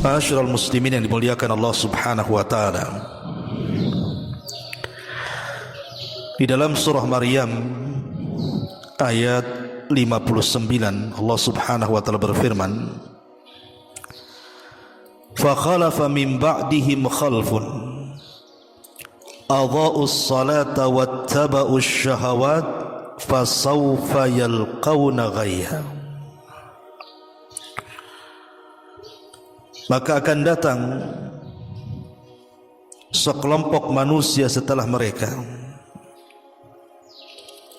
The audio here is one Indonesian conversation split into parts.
Ma'asyiral muslimin yang dimuliakan Allah Subhanahu wa taala. Di dalam surah Maryam ayat 59 Allah Subhanahu wa taala berfirman, "Fa khalafa min ba'dihim khalfun adha'us salata wattaba'us syahawat fasawfa yalqawna ghayya." Maka akan datang sekelompok manusia setelah mereka,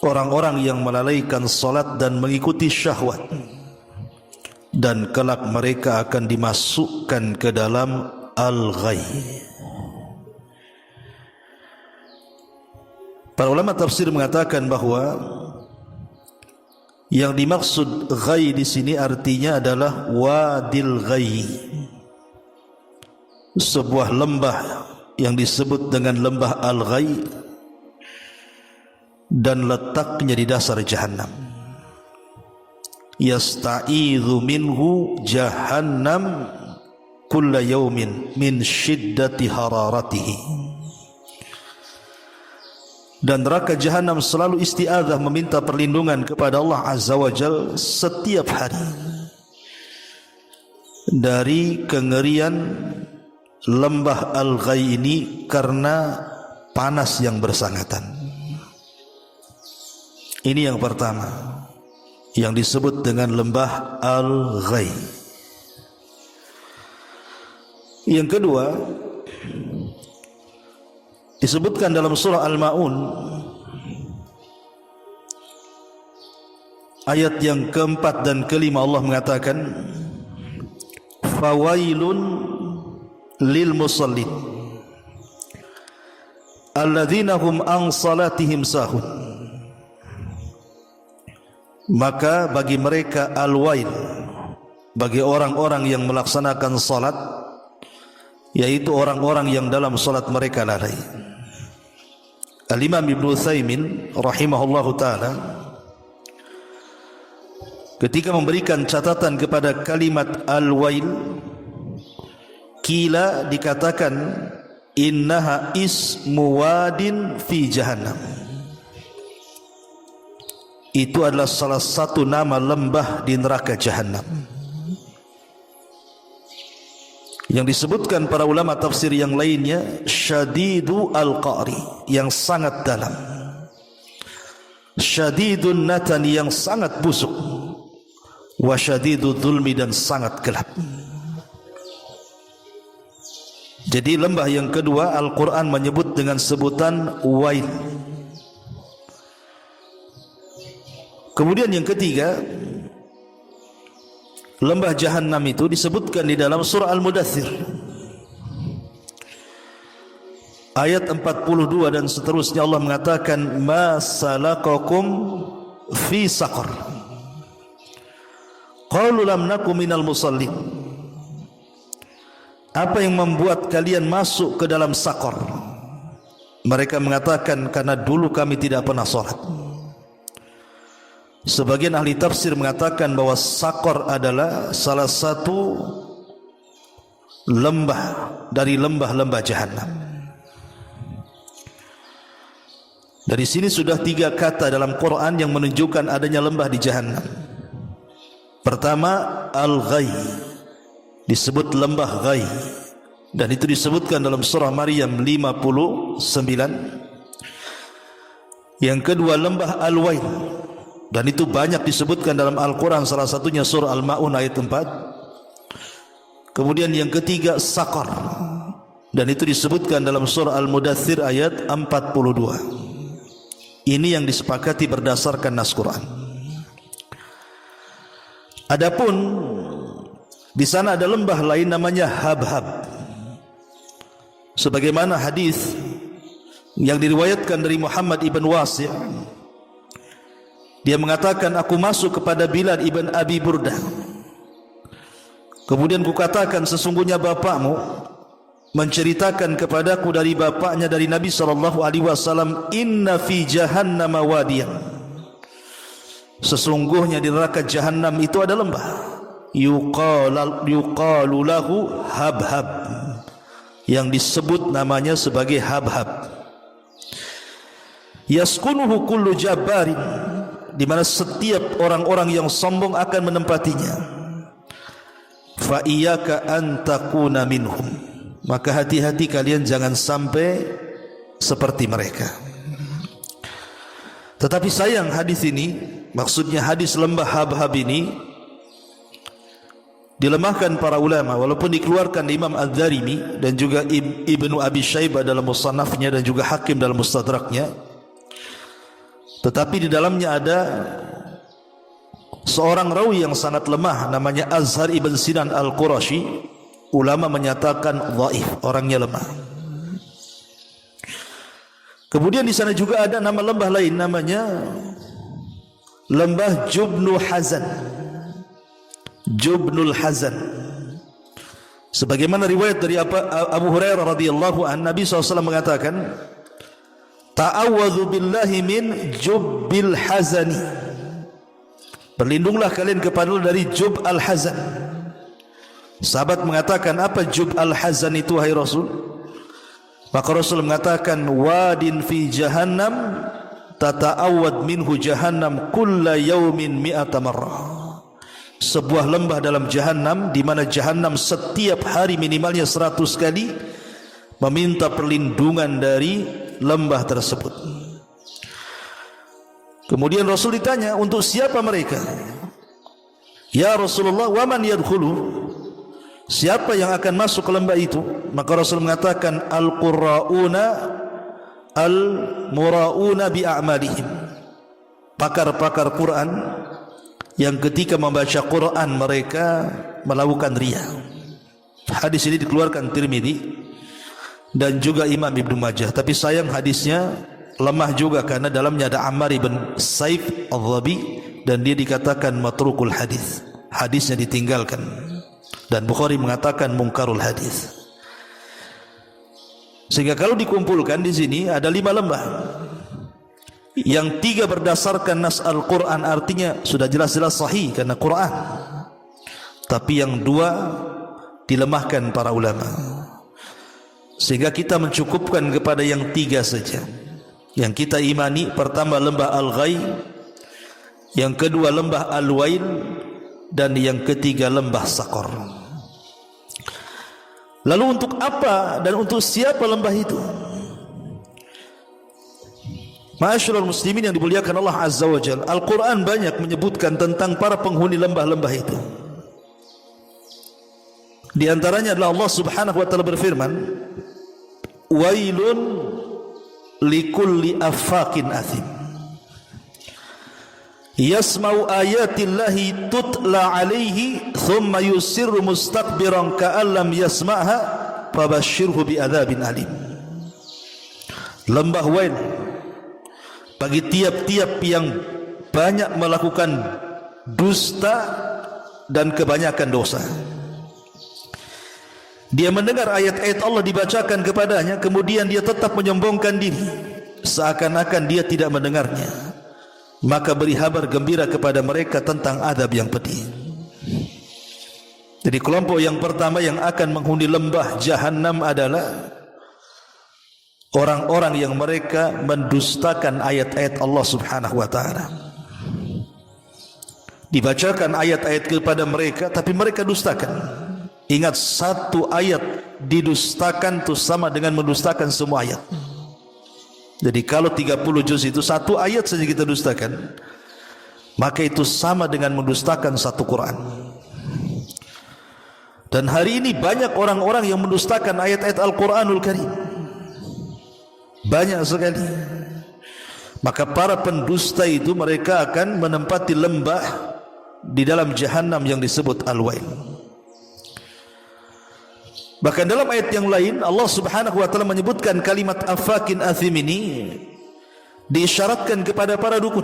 orang-orang yang melalaikan salat dan mengikuti syahwat, dan kelak mereka akan dimasukkan ke dalam al-ghayy. Para ulama tafsir mengatakan bahwa yang dimaksud ghayy di sini artinya adalah wadil ghayy, sebuah lembah yang disebut dengan lembah al-ghayy dan letaknya di dasar jahannam. Yasta'idhu minhu jahannam kulla yawmin min syiddati hararatihi. Dan neraka jahannam selalu isti'adzah, meminta perlindungan kepada Allah Azza wa Jal setiap hari dari kengerian lembah al-ghayy ini karena panas yang bersangatan. Ini yang pertama yang disebut dengan lembah al-ghayy. Yang kedua disebutkan dalam surah Al-Ma'un ayat yang keempat dan kelima, Allah mengatakan, "Fawailun lil musallin alladzina hum an salatihim sahun." Maka bagi mereka al-wail, bagi orang-orang yang melaksanakan salat, yaitu orang-orang yang dalam salat mereka lalai. Al-Imam Ibnu Utsaimin rahimahullahu taala ketika memberikan catatan kepada kalimat al-wail, kila dikatakan innaha ismu wadin fi jahannam. Itu adalah salah satu nama lembah di neraka jahannam. Yang disebutkan para ulama tafsir yang lainnya, syadidu al-qa'ri, yang sangat dalam, syadidun natani, yang sangat busuk, wa syadidu dhulmi, dan sangat gelap. Jadi lembah yang kedua Al-Quran menyebut dengan sebutan wail. Kemudian yang ketiga, lembah jahannam itu disebutkan di dalam surah Al-Mudaththir ayat 42 dan seterusnya. Allah mengatakan, "Ma salakakum fi saqar qalu lam nakum minal musallin." Apa yang membuat kalian masuk ke dalam saqar? Mereka mengatakan, karena dulu kami tidak pernah salat. Sebagian ahli tafsir mengatakan bahwa saqar adalah salah satu lembah dari lembah-lembah jahannam. Dari sini sudah 3 kata dalam Quran yang menunjukkan adanya lembah di jahannam. Pertama, al-ghayy, disebut lembah ghayy, dan itu disebutkan dalam surah Maryam 59. Yang kedua, lembah al-wail, dan itu banyak disebutkan dalam Al-Quran, salah satunya surah Al-Ma'un ayat 4. Kemudian yang ketiga, saqar, dan itu disebutkan dalam surah Al-Mudaththir ayat 42. Ini yang disepakati berdasarkan nas Quran. Adapun di sana ada lembah lain namanya Habhab, sebagaimana hadis yang diriwayatkan dari Muhammad ibn Wasi'. Dia mengatakan, aku masuk kepada Bilal ibn Abi Burdah, kemudian kukatakan, sesungguhnya bapakmu menceritakan kepadaku dari bapaknya dari Nabi SAW, inna fi jahannama wadiyan, Sesungguhnya di neraka Jahannam itu ada lembah, yuqalu lahu habhab, yang disebut namanya sebagai habhab. Yaskunuhu kullu jabbarin, di mana setiap orang-orang yang sombong akan menempatinya. Fa iyyaka an takuna minhum, maka hati-hati kalian jangan sampai seperti mereka. Tetapi sayang hadis ini, maksudnya hadis lembah habhab ini, dilemahkan para ulama, walaupun dikeluarkan Imam Adz-Dzarimi dan juga Ibnu Abi Syaibah dalam musannafnya dan juga Hakim dalam mustadraknya. Tetapi di dalamnya ada seorang rawi yang sangat lemah, namanya Azhar ibn Sinan al-Qurashi. Ulama menyatakan dhaif, orangnya lemah. Kemudian di sana juga ada nama lembah lain, namanya lembah Jubnul Hazan. Jubnul Hazan, sebagaimana riwayat dari Abu Hurairah radhiyallahu an, Nabi SAW mengatakan, ta'awwadhu billahi min jubbil hazani, berlindunglah kalian kepada Allah dari jub al-hazan. Sahabat mengatakan, apa jub al-hazan itu wahai Rasul? Maka Rasul mengatakan, wadin fi jahannam tata'awwad minhu jahannam kulla yawmin mi'ata marrah, sebuah lembah dalam Jahannam, di mana Jahannam setiap hari minimalnya 100 kali meminta perlindungan dari lembah tersebut. Kemudian Rasul ditanya, untuk siapa mereka? Ya Rasulullah, wa man yadkhulu, siapa yang akan masuk ke lembah itu? Maka Rasul mengatakan, al-qurra'una al-mura'una bi'a'malihim, pakar-pakar Quran yang ketika membaca Quran mereka melakukan riya. Hadis ini dikeluarkan Tirmidzi dan juga Imam Ibnu Majah. Tapi sayang hadisnya lemah juga karena dalamnya ada Ammar ibn Saif al-Dhabi dan dia dikatakan matrukul hadis. Hadisnya ditinggalkan dan Bukhari mengatakan mungkarul hadis. Sehingga kalau dikumpulkan di sini ada 5 lembah. Yang 3 berdasarkan nas Al-Quran, artinya sudah jelas-jelas sahih karena Quran. Tapi yang 2 dilemahkan para ulama, sehingga kita mencukupkan kepada yang 3 saja. Yang kita imani, pertama lembah Al-Ghai, yang kedua lembah Al-Wail, dan yang ketiga lembah Saqar. Lalu untuk apa dan untuk siapa lembah itu? Ma'asyiral muslimin yang dimuliakan Allah Azza wa Jalla, Al-Quran banyak menyebutkan tentang para penghuni lembah-lembah itu. Di antaranya adalah Allah Subhanahu wa taala berfirman, wailun likulli affakin athim, yasma'u ayatillahi tutla alaihi thumma yusirru mustakbiran ka'an lam yasma'ha fabashshirhu bi'adzabin alim. Lembah Wail bagi tiap-tiap yang banyak melakukan dusta dan kebanyakan dosa. Dia mendengar ayat-ayat Allah dibacakan kepadanya, kemudian dia tetap menyombongkan diri seakan-akan dia tidak mendengarnya. Maka beri kabar gembira kepada mereka tentang azab yang pedih. Jadi kelompok yang pertama yang akan menghuni lembah Jahannam adalah orang-orang yang mereka mendustakan ayat-ayat Allah Subhanahu wa taala. Dibacakan ayat-ayat kepada mereka tapi mereka dustakan. Ingat, 1 ayat didustakan itu sama dengan mendustakan semua ayat. Jadi kalau 30 juz itu 1 ayat saja kita dustakan, maka itu sama dengan mendustakan 1 Quran. Dan hari ini banyak orang-orang yang mendustakan ayat-ayat Al-Quranul Karim, banyak sekali. Maka para pendusta itu mereka akan menempati lembah di dalam Jahannam yang disebut Al-Wail. Bahkan dalam ayat yang lain Allah Subhanahu wa taala menyebutkan kalimat afakin athim ini diisyaratkan kepada para dukun.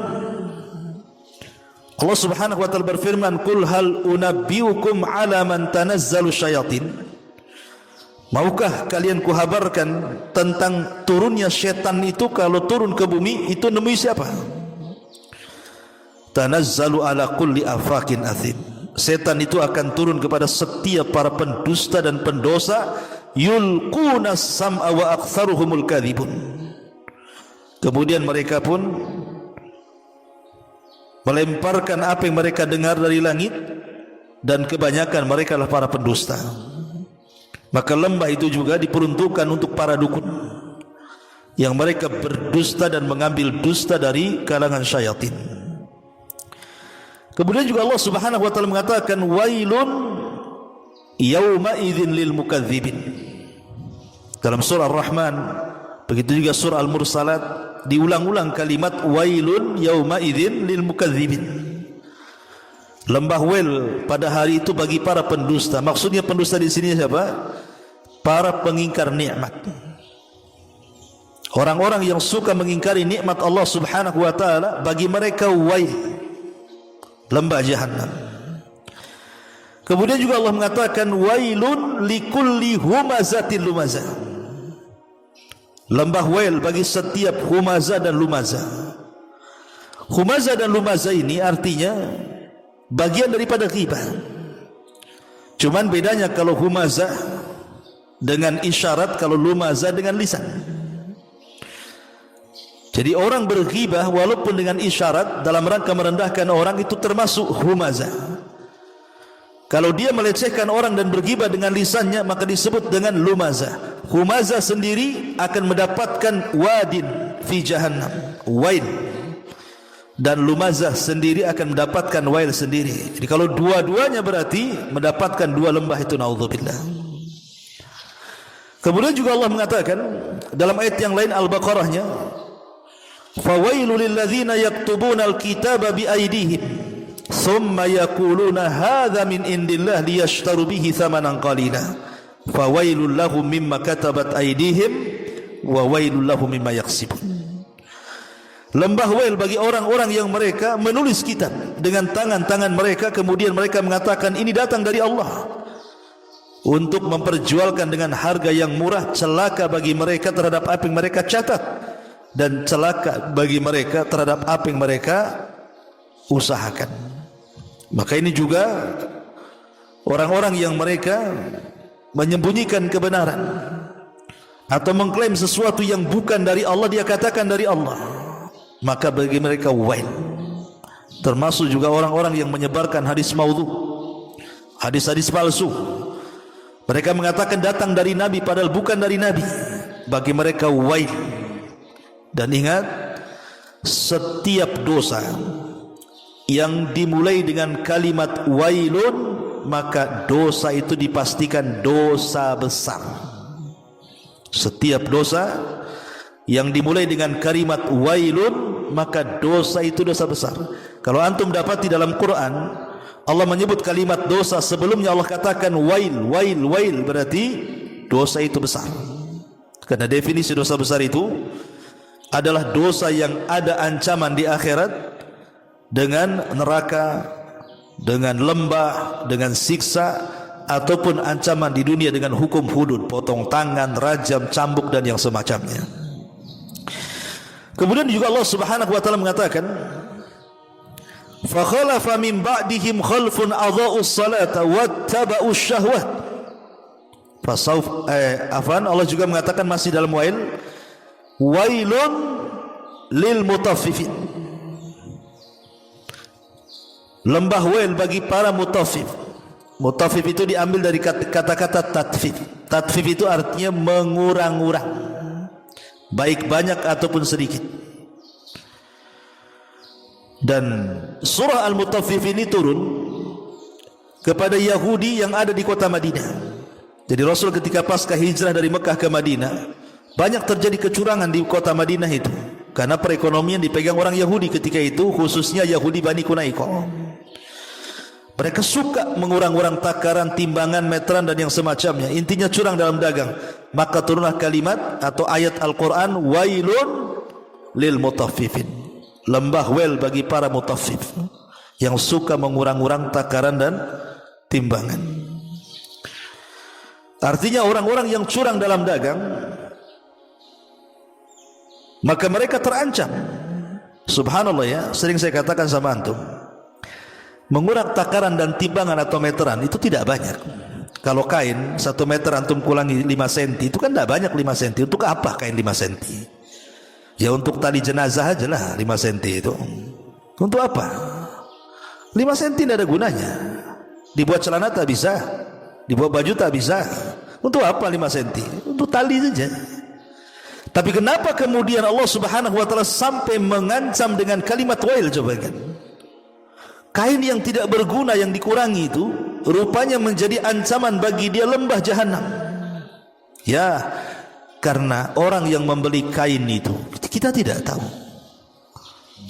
Allah Subhanahu wa taala berfirman, "Qul hal unabbiukum 'ala man tanazzalu syayatin?" Maukah kalian kuhabarkan tentang turunnya syaitan itu? Kalau turun ke bumi itu nemui siapa? tanazzalu ala kulli afakin athim. Setan itu akan turun kepada setiap para pendusta dan pendosa. Yulquna sam'a wa aktsaruhumul kadhibun. Kemudian mereka pun melemparkan apa yang mereka dengar dari langit, dan kebanyakan mereka adalah para pendusta. Maka lembah itu juga diperuntukkan untuk para dukun yang mereka berdusta dan mengambil dusta dari kalangan syaitan. Kemudian juga Allah Subhanahu wa taala mengatakan wailun yauma idzin lil mukadzibin. Dalam surah Ar-Rahman, begitu juga surah Al-Mursalat, diulang-ulang kalimat wailun yauma idzin lil mukadzibin. Lembah wail pada hari itu bagi para pendusta. Maksudnya pendusta di sini siapa? Para pengingkar nikmat. Orang-orang yang suka mengingkari nikmat Allah Subhanahu wa taala, bagi mereka wail, lembah jahanam. Kemudian juga Allah mengatakan wailun likulli humazatin lumazah. Lembah wail bagi setiap humazah dan lumazah. Humazah dan lumazah ini artinya bagian daripada ghibah. Cuman bedanya kalau humazah dengan isyarat, kalau lumazah dengan lisan. Jadi orang berghibah walaupun dengan isyarat dalam rangka merendahkan orang itu termasuk humazah. Kalau dia melecehkan orang dan berghibah dengan lisannya maka disebut dengan lumazah. Humazah sendiri akan mendapatkan wadin fi jahannam, wail. Dan lumazah sendiri akan mendapatkan wail sendiri. Jadi kalau dua-duanya berarti mendapatkan dua lembah itu, naudzubillah. Kemudian juga Allah mengatakan dalam ayat yang lain Al-Baqarahnya, fawailul lilladzina yaktubuna al-kitaba biaydihim thumma yaquluna hadza min indillah liyashtaru bihi thamanan qalila fawailul lahum mimma katabat aydihim wa wailul lahum mimma yaksibun. Lembah wail bagi orang-orang yang mereka menulis kitab dengan tangan-tangan mereka, kemudian mereka mengatakan ini datang dari Allah, untuk memperjualkan dengan harga yang murah. Celaka bagi mereka terhadap apa yang mereka catat, dan celaka bagi mereka terhadap apa yang mereka usahakan. Maka ini juga orang-orang yang mereka menyembunyikan kebenaran atau mengklaim sesuatu yang bukan dari Allah, dia katakan dari Allah, maka bagi mereka wail. Termasuk juga orang-orang yang menyebarkan hadis maudhu, hadis-hadis palsu. Mereka mengatakan datang dari Nabi padahal bukan dari Nabi, bagi mereka wail. Dan ingat, setiap dosa yang dimulai dengan kalimat wailun, maka dosa itu dipastikan dosa besar. Setiap dosa yang dimulai dengan kalimat wailun, maka dosa itu dosa besar. Kalau antum dapati dalam Quran Allah menyebut kalimat dosa, sebelumnya Allah katakan wail, wail, wail, berarti dosa itu besar. Karena definisi dosa besar itu adalah dosa yang ada ancaman di akhirat dengan neraka, dengan lembah, dengan siksa, ataupun ancaman di dunia dengan hukum hudud, potong tangan, rajam, cambuk, dan yang semacamnya. Kemudian juga Allah Subhanahu wa taala mengatakan, fa khalafa min ba'dihim khalfun adha'us salata wattaba'us syahwat. Allah juga mengatakan masih dalam wail, wailun lil mutaffifin. Lembah wail bagi para mutaffif. Mutaffif itu diambil dari kata-kata tatfif. Tatfif itu artinya mengurang-urang, baik banyak ataupun sedikit. Dan surah Al-Mutaffif ini turun kepada Yahudi yang ada di kota Madinah. Jadi Rasul ketika pasca hijrah dari Mekah ke Madinah, banyak terjadi kecurangan di kota Madinah itu, karena perekonomian dipegang orang Yahudi ketika itu, khususnya Yahudi Bani Qunaiqah. Mereka suka mengurang-urang takaran, timbangan, meteran, dan yang semacamnya. Intinya curang dalam dagang. Maka turunlah kalimat atau ayat Al-Quran, wailun lil mutaffifin. Lembah wail bagi para mutaffif yang suka mengurang-urang takaran dan timbangan. Artinya orang-orang yang curang dalam dagang, maka mereka terancam Subhanallah ya, sering saya katakan sama antum, mengurak takaran dan timbangan atau meteran itu tidak banyak. Kalau kain 1 meter antum kurangi 5 cm, itu kan tidak banyak 5 cm. Untuk apa kain 5 cm? Ya untuk tali jenazah aja lah 5 cm itu. Untuk apa? 5 cm tidak ada gunanya. Dibuat celana tak bisa, dibuat baju tak bisa. Untuk apa 5 cm? Untuk tali saja. Tapi kenapa kemudian Allah Subhanahu wa taala sampai mengancam dengan kalimat wail? Coba kan. Kain yang tidak berguna yang dikurangi itu rupanya menjadi ancaman bagi dia lembah jahanam. Ya, karena orang yang membeli kain itu kita tidak tahu.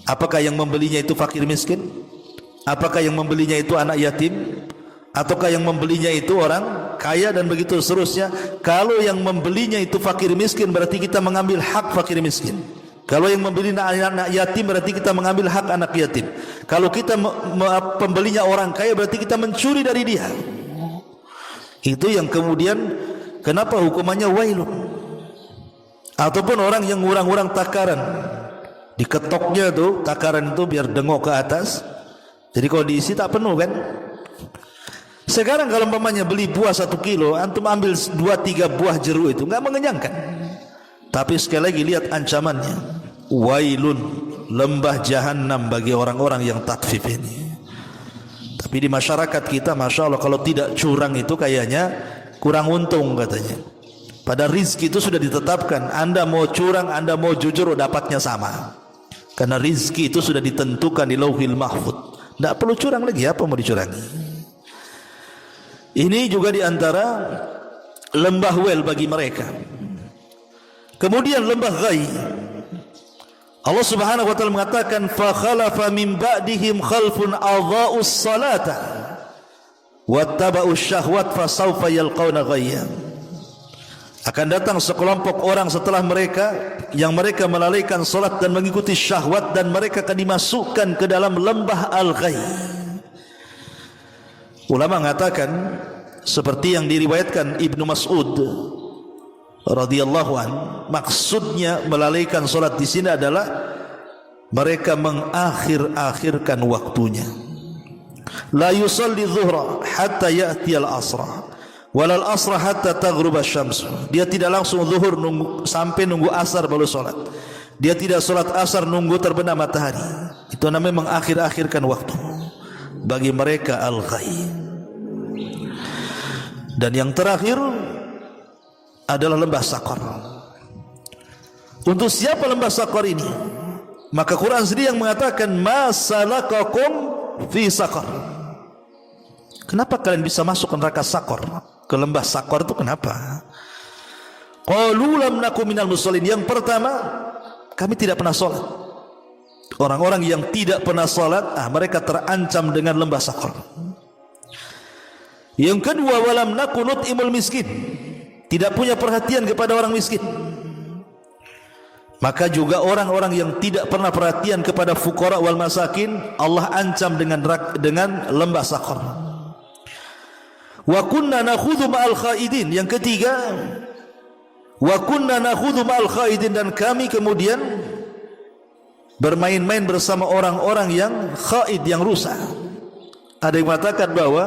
Apakah yang membelinya itu fakir miskin? Apakah yang membelinya itu anak yatim? Ataukah yang membelinya itu orang kaya dan begitu seterusnya? Kalau yang membelinya itu fakir miskin, berarti kita mengambil hak fakir miskin. Kalau yang membeli anak yatim, berarti kita mengambil hak anak yatim. Kalau kita pembelinya orang kaya, berarti kita mencuri dari dia. Itu yang kemudian kenapa hukumannya wailun. Ataupun orang yang ngurang-ngurang takaran, diketoknya tuh takaran itu biar dengok ke atas. Jadi kalau diisi tak penuh kan. Sekarang kalau umpamanya beli buah 1 kilo, antum ambil 2-3 buah jeruk, itu enggak mengenyangkan. Tapi sekali lagi lihat ancamannya, wailun, lembah jahanam bagi orang-orang yang tatfif ini. Tapi di masyarakat kita, masya Allah, kalau tidak curang itu kayaknya kurang untung katanya. Pada rizki itu sudah ditetapkan, anda mau curang, anda mau jujur, dapatnya sama. Karena rizki itu sudah ditentukan di lauhil mahfud. Tidak perlu curang lagi, apa mau dicurangi? Ini juga diantara lembah wel bagi mereka. Kemudian lembah ghai. Allah Subhanahu wa taala mengatakan, fa khalafa min ba'dihim khalfun adha'us salata wattaba'us syahwat fasawfa yalqauna ghayya. Akan datang sekelompok orang setelah mereka yang mereka melalaikan salat dan mengikuti syahwat, dan mereka akan dimasukkan ke dalam lembah al-ghai. Ulama mengatakan seperti yang diriwayatkan Ibnu Mas'ud radhiyallahu an, maksudnya melalaikan salat di sini adalah mereka mengakhir-akhirkan waktunya. La yusalli dhuhra hatta ya'ti al-asra wal asra hatta taghrub asy-syams. Dia tidak langsung zuhur sampai nunggu asar baru salat. Dia tidak salat asar nunggu terbenam matahari. Itu namanya mengakhir-akhirkan waktu. Bagi mereka al-ghai. Dan yang terakhir adalah lembah Saqar. Untuk siapa lembah Saqar ini? Maka Quran sendiri yang mengatakan, ma salakakum fi Saqar. Kenapa kalian bisa masuk ke neraka Saqar? Ke lembah Saqar itu kenapa? Qalu lam nakum minal musallin. Yang pertama, kami tidak pernah salat. Orang-orang yang tidak pernah salat, mereka terancam dengan lembah Saqar. Yang kedua, walam nakunut imul miskin, tidak punya perhatian kepada orang miskin. Maka juga orang-orang yang tidak pernah perhatian kepada fuqara wal masakin, Allah ancam dengan lembah Saqar. Wa kunna nakhudhu ma'al khaidin. Yang ketiga, wa kunna nakhudhu ma'al khaidin, dan kami kemudian bermain-main bersama orang-orang yang khaid, yang rusak. Ada yang mengatakan bahwa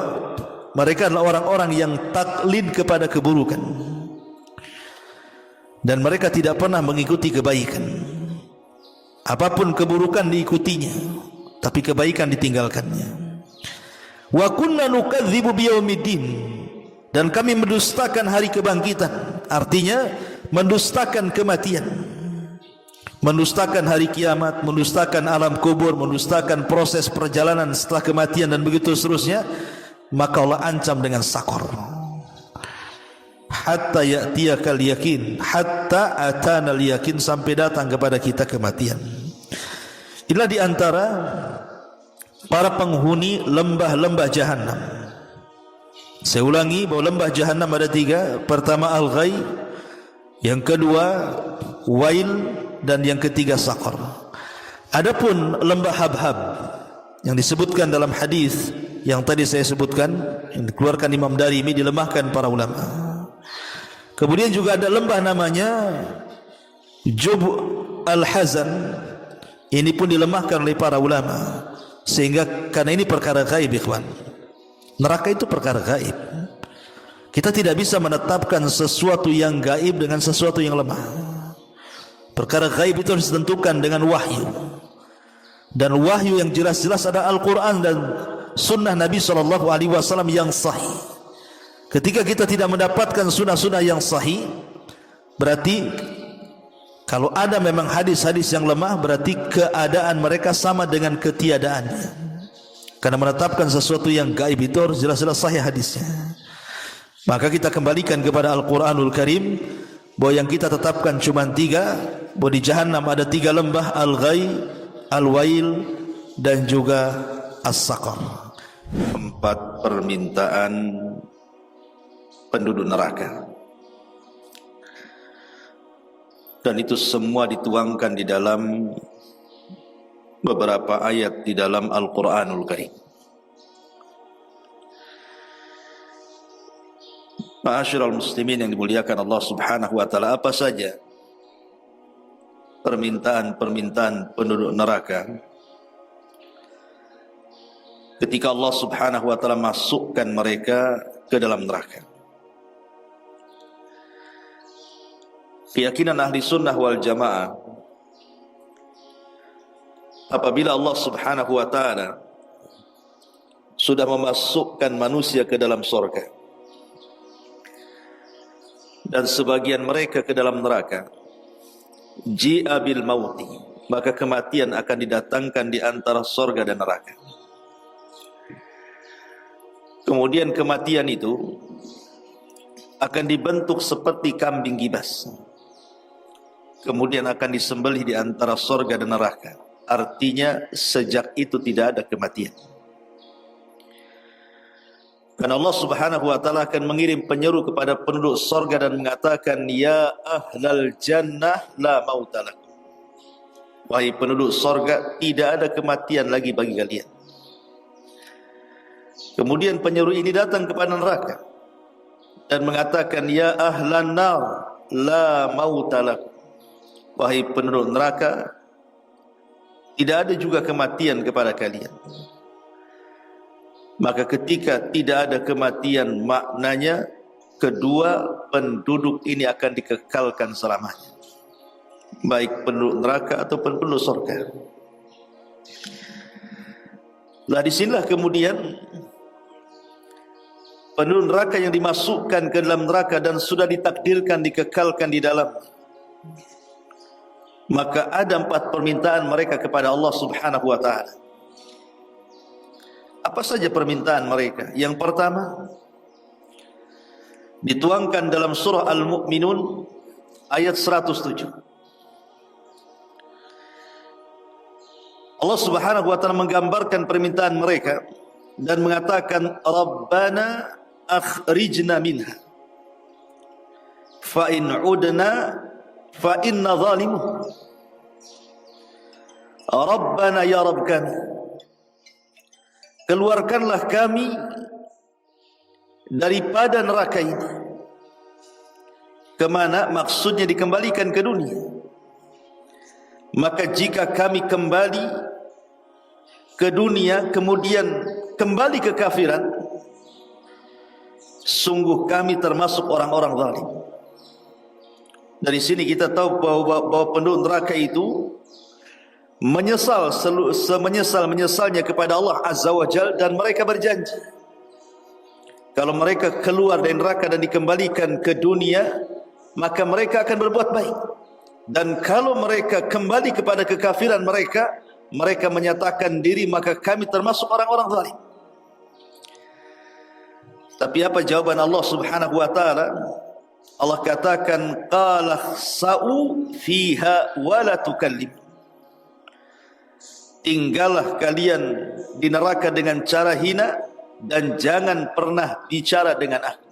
mereka adalah orang-orang yang taklid kepada keburukan, dan mereka tidak pernah mengikuti kebaikan. Apapun keburukan diikutinya, tapi kebaikan ditinggalkannya. Wa kunna nukadzibu biyaumiddin, dan kami mendustakan hari kebangkitan. Artinya mendustakan kematian, mendustakan hari kiamat, mendustakan alam kubur, mendustakan proses perjalanan setelah kematian, dan begitu seterusnya. Maka Allah ancam dengan Saqar. Hatta ya'tiyakal yakin, hatta atanal yakin, sampai datang kepada kita kematian. Inilah diantara para penghuni lembah-lembah jahanam. Saya ulangi bahwa lembah jahanam ada 3. Pertama al-ghai, yang kedua wail, dan yang ketiga Saqar. Adapun lembah habhab yang disebutkan dalam hadis yang tadi saya sebutkan, yang dikeluarkan Imam Darimi, dilemahkan para ulama. Kemudian juga ada lembah namanya Jub al-Hazan, Ini pun dilemahkan oleh para ulama, sehingga karena ini perkara gaib, ikhwan. Neraka itu perkara gaib. Kita tidak bisa menetapkan sesuatu yang gaib dengan sesuatu yang lemah. Perkara gaib itu harus ditentukan dengan wahyu. Dan wahyu yang jelas-jelas ada Al-Quran dan sunnah Nabi SAW yang sahih. Ketika kita tidak mendapatkan sunnah-sunnah yang sahih, berarti kalau ada memang hadis-hadis yang lemah, berarti keadaan mereka sama dengan ketiadaannya. Karena menetapkan sesuatu yang gaib itu harus jelas-jelas sahih hadisnya. Maka kita kembalikan kepada Al-Quranul Karim, bahwa yang kita tetapkan cuma 3, bahwa di Jahannam ada 3 lembah, Al-Ghai, Al-Wail, dan juga As-Saqar. 4 permintaan penduduk neraka. Dan itu semua dituangkan di dalam beberapa ayat di dalam Al-Quranul Karim. Ma'asyiral muslimin yang dimuliakan Allah Subhanahu wa taala, apa saja permintaan-permintaan penduduk neraka ketika Allah Subhanahu wa taala masukkan mereka ke dalam neraka? Keyakinan ahli sunnah wal jamaah, apabila Allah Subhanahu wa ta'ala sudah memasukkan manusia ke dalam surga dan sebagian mereka ke dalam neraka, ji'a bil mauti, maka kematian akan didatangkan di antara surga dan neraka. Kemudian kematian itu akan dibentuk seperti kambing gibas, kemudian akan disembelih di antara surga dan neraka. Artinya sejak itu tidak ada kematian. Karena Allah Subhanahu wa taala akan mengirim penyeru kepada penduduk surga dan mengatakan, ya ahlal jannah la mauta lakum. Wahai penduduk surga, tidak ada kematian lagi bagi kalian. Kemudian penyeru ini datang kepada neraka dan mengatakan, ya ahlan nar la mauta lakum. Wahai penduduk neraka, tidak ada juga kematian kepada kalian. Maka ketika tidak ada kematian, maknanya kedua penduduk ini akan dikekalkan selamanya, baik penduduk neraka ataupun penduduk surga. Nah, disinilah kemudian penduduk neraka yang dimasukkan ke dalam neraka dan sudah ditakdirkan dikekalkan di dalam. Maka ada 4 permintaan mereka kepada Allah Subhanahu wa ta'ala. Apa saja permintaan mereka? Yang pertama dituangkan dalam surah Al-Mu'minun ayat 107. Allah Subhanahu wa ta'ala menggambarkan permintaan mereka dan mengatakan, Rabbana akhrijna minha fa in udna fa inna zalimun. Rabbana, ya Rabb kami, keluarkanlah kami daripada neraka ini. Kemana? Maksudnya dikembalikan ke dunia. Maka jika kami kembali ke dunia kemudian kembali ke kafiran, sungguh kami termasuk orang-orang zalim. Dari sini kita tahu bahwa penduduk neraka itu menyesal semenyesal-menyesalnya kepada Allah Azza wa Jalla, dan mereka berjanji kalau mereka keluar dari neraka dan dikembalikan ke dunia, maka mereka akan berbuat baik. Dan kalau mereka kembali kepada kekafiran mereka, mereka menyatakan diri, maka kami termasuk orang-orang zalim. Tapi apa jawaban Allah Subhanahu wa ta'ala? Allah katakan, qala sa'u fiha wa la tukallim. Tinggallah kalian di neraka dengan cara hina dan jangan pernah bicara dengan aku.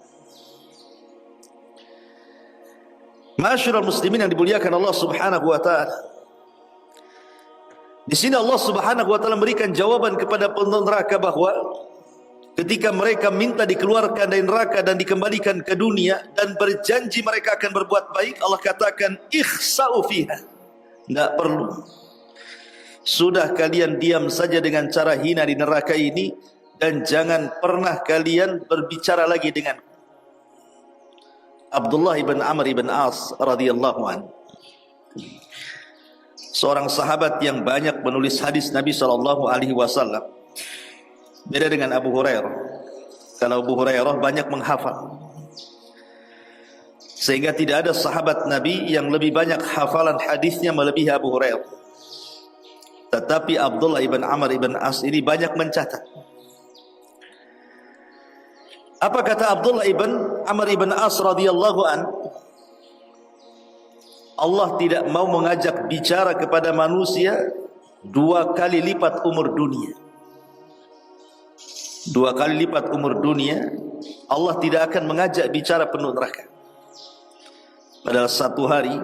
Ma'asyiral muslimin yang dimuliakan Allah Subhanahu wa ta'ala, di sini Allah Subhanahu wa ta'ala memberikan jawaban kepada penduduk neraka bahwa ketika mereka minta dikeluarkan dari neraka dan dikembalikan ke dunia dan berjanji mereka akan berbuat baik, Allah katakan ikhsa'u fiha, tidak perlu. sudah kalian diam saja dengan cara hina di neraka ini, dan jangan pernah kalian berbicara lagi dengan Abdullah ibn Amr ibn As radhiyallahu anhu, seorang sahabat yang banyak menulis hadis Nabi SAW. Beda dengan Abu Hurairah. Kalau Abu Hurairah banyak menghafal, sehingga tidak ada sahabat Nabi yang lebih banyak hafalan hadisnya melebihi Abu Hurairah. Tetapi Abdullah ibn Amr ibn As ini banyak mencatat. Apa kata Abdullah ibn Amr ibn As radhiyallahu an? Allah tidak mau mengajak bicara kepada manusia 2 kali lipat umur dunia. 2 kali lipat umur dunia, Allah tidak akan mengajak bicara penuh neraka. Padahal 1 hari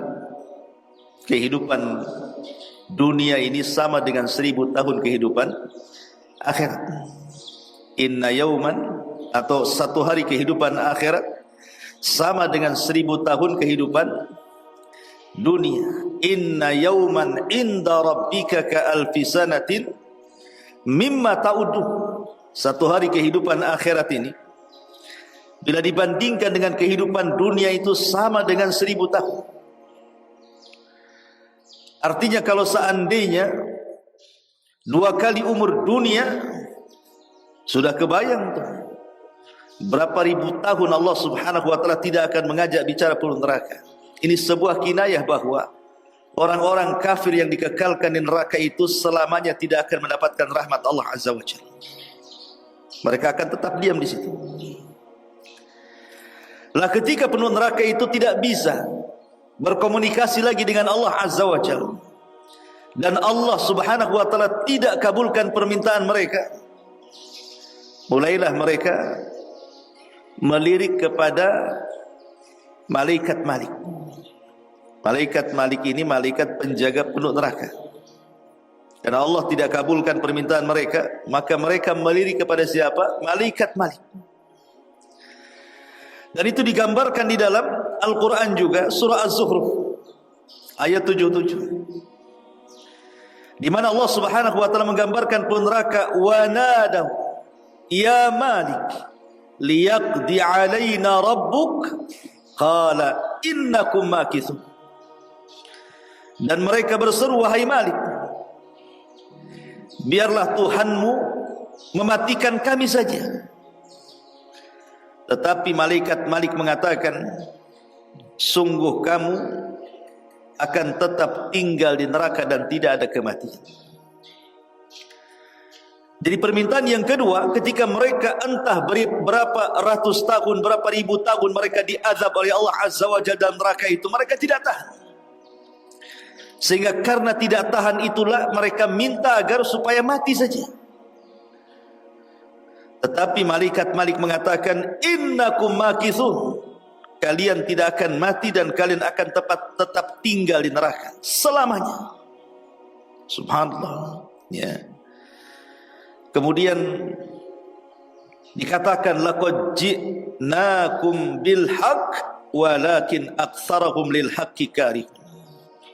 kehidupan dunia ini sama dengan 1000 tahun kehidupan akhirat. Inna yauman, atau 1 hari kehidupan akhirat sama dengan 1000 tahun kehidupan dunia. Inna yauman inda rabbika ka alfi sanatin mimma ta'uddu. 1 hari kehidupan akhirat ini bila dibandingkan dengan kehidupan dunia itu sama dengan 1000 tahun. Artinya kalau seandainya 2 kali umur dunia, sudah kebayang tuh berapa ribu tahun Allah subhanahu wa ta'ala tidak akan mengajak bicara penuh neraka. Ini sebuah kinayah bahwa orang-orang kafir yang dikekalkan di neraka itu selamanya tidak akan mendapatkan rahmat Allah azza wa jalla. Mereka akan tetap diam di situ. Lah ketika penuh neraka itu tidak bisa berkomunikasi lagi dengan Allah azza wa jalla, dan Allah subhanahu wa ta'ala tidak kabulkan permintaan mereka, mulailah mereka melirik kepada malaikat Malik. Malaikat Malik ini malaikat penjaga penuh neraka. Karena Allah tidak kabulkan permintaan mereka, maka mereka melirik kepada siapa? Malaikat Malik. Dan itu digambarkan di dalam Al-Quran juga, surah Az-Zukhruf ayat 77, di mana Allah subhanahu wa ta'ala menggambarkan penuh neraka. Wa nadaw ya Malik liyaqdi alaina rabbuk qala innakum makithun. Dan mereka berseru, wahai Malik, biarlah Tuhanmu mematikan kami saja. Tetapi malaikat Malik mengatakan, sungguh kamu akan tetap tinggal di neraka dan tidak ada kematian. Jadi permintaan yang kedua, ketika mereka entah berapa ratus tahun, berapa ribu tahun mereka diazab oleh Allah azza wa jalla dalam neraka itu, mereka tidak tahan. Sehingga karena tidak tahan itulah mereka minta agar supaya mati saja. Tetapi malaikat Malik mengatakan, innakum makithun, kalian tidak akan mati dan kalian akan tetap tinggal di neraka selamanya. Subhanallah. Ya. Kemudian dikatakan, laqad ji'nakum bil haqq walakin aktsarahum lil haqqi karihun.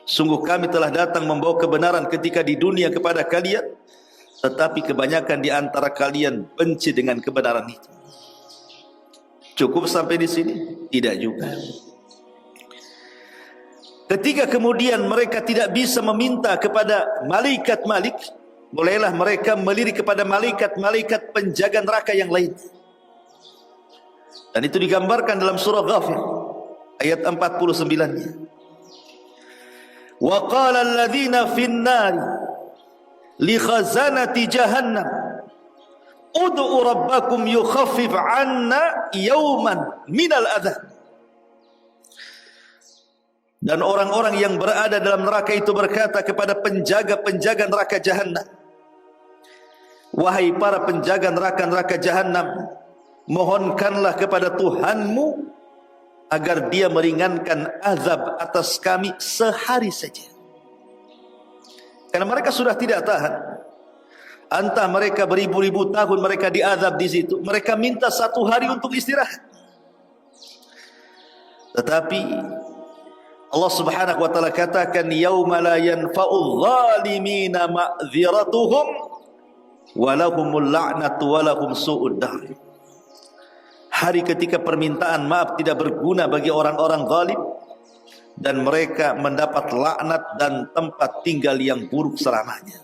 Sungguh kami telah datang membawa kebenaran ketika di dunia kepada kalian, tetapi kebanyakan di antara kalian benci dengan kebenaran itu. Cukup sampai di sini? Tidak juga. Ketika kemudian mereka tidak bisa meminta kepada malaikat Malik, mulailah mereka melirik kepada malaikat-malaikat penjaga neraka yang lain. Dan itu digambarkan dalam surah Ghafir ayat 49-nya. Wa qala alladhina fin nar li khazanati jahannam ud'u rabbakum yukhaffif 'anna yawman minal adzab. Dan orang-orang yang berada dalam neraka itu berkata kepada penjaga-penjaga neraka Jahannam, wahai para penjaga neraka Jahannam, mohonkanlah kepada Tuhanmu agar dia meringankan azab atas kami sehari saja. Karena mereka sudah tidak tahan. Entah mereka beribu-ribu tahun mereka diazab di situ, mereka minta 1 hari untuk istirahat. Tetapi Allah Subhanahu wa taala katakan yauma la yanfa'u dhalimina ma'dziratuhum wa lahumul la'natu wa lahum su'ud dar. Hari ketika permintaan maaf tidak berguna bagi orang-orang zalim dan mereka mendapat laknat dan tempat tinggal yang buruk selamanya.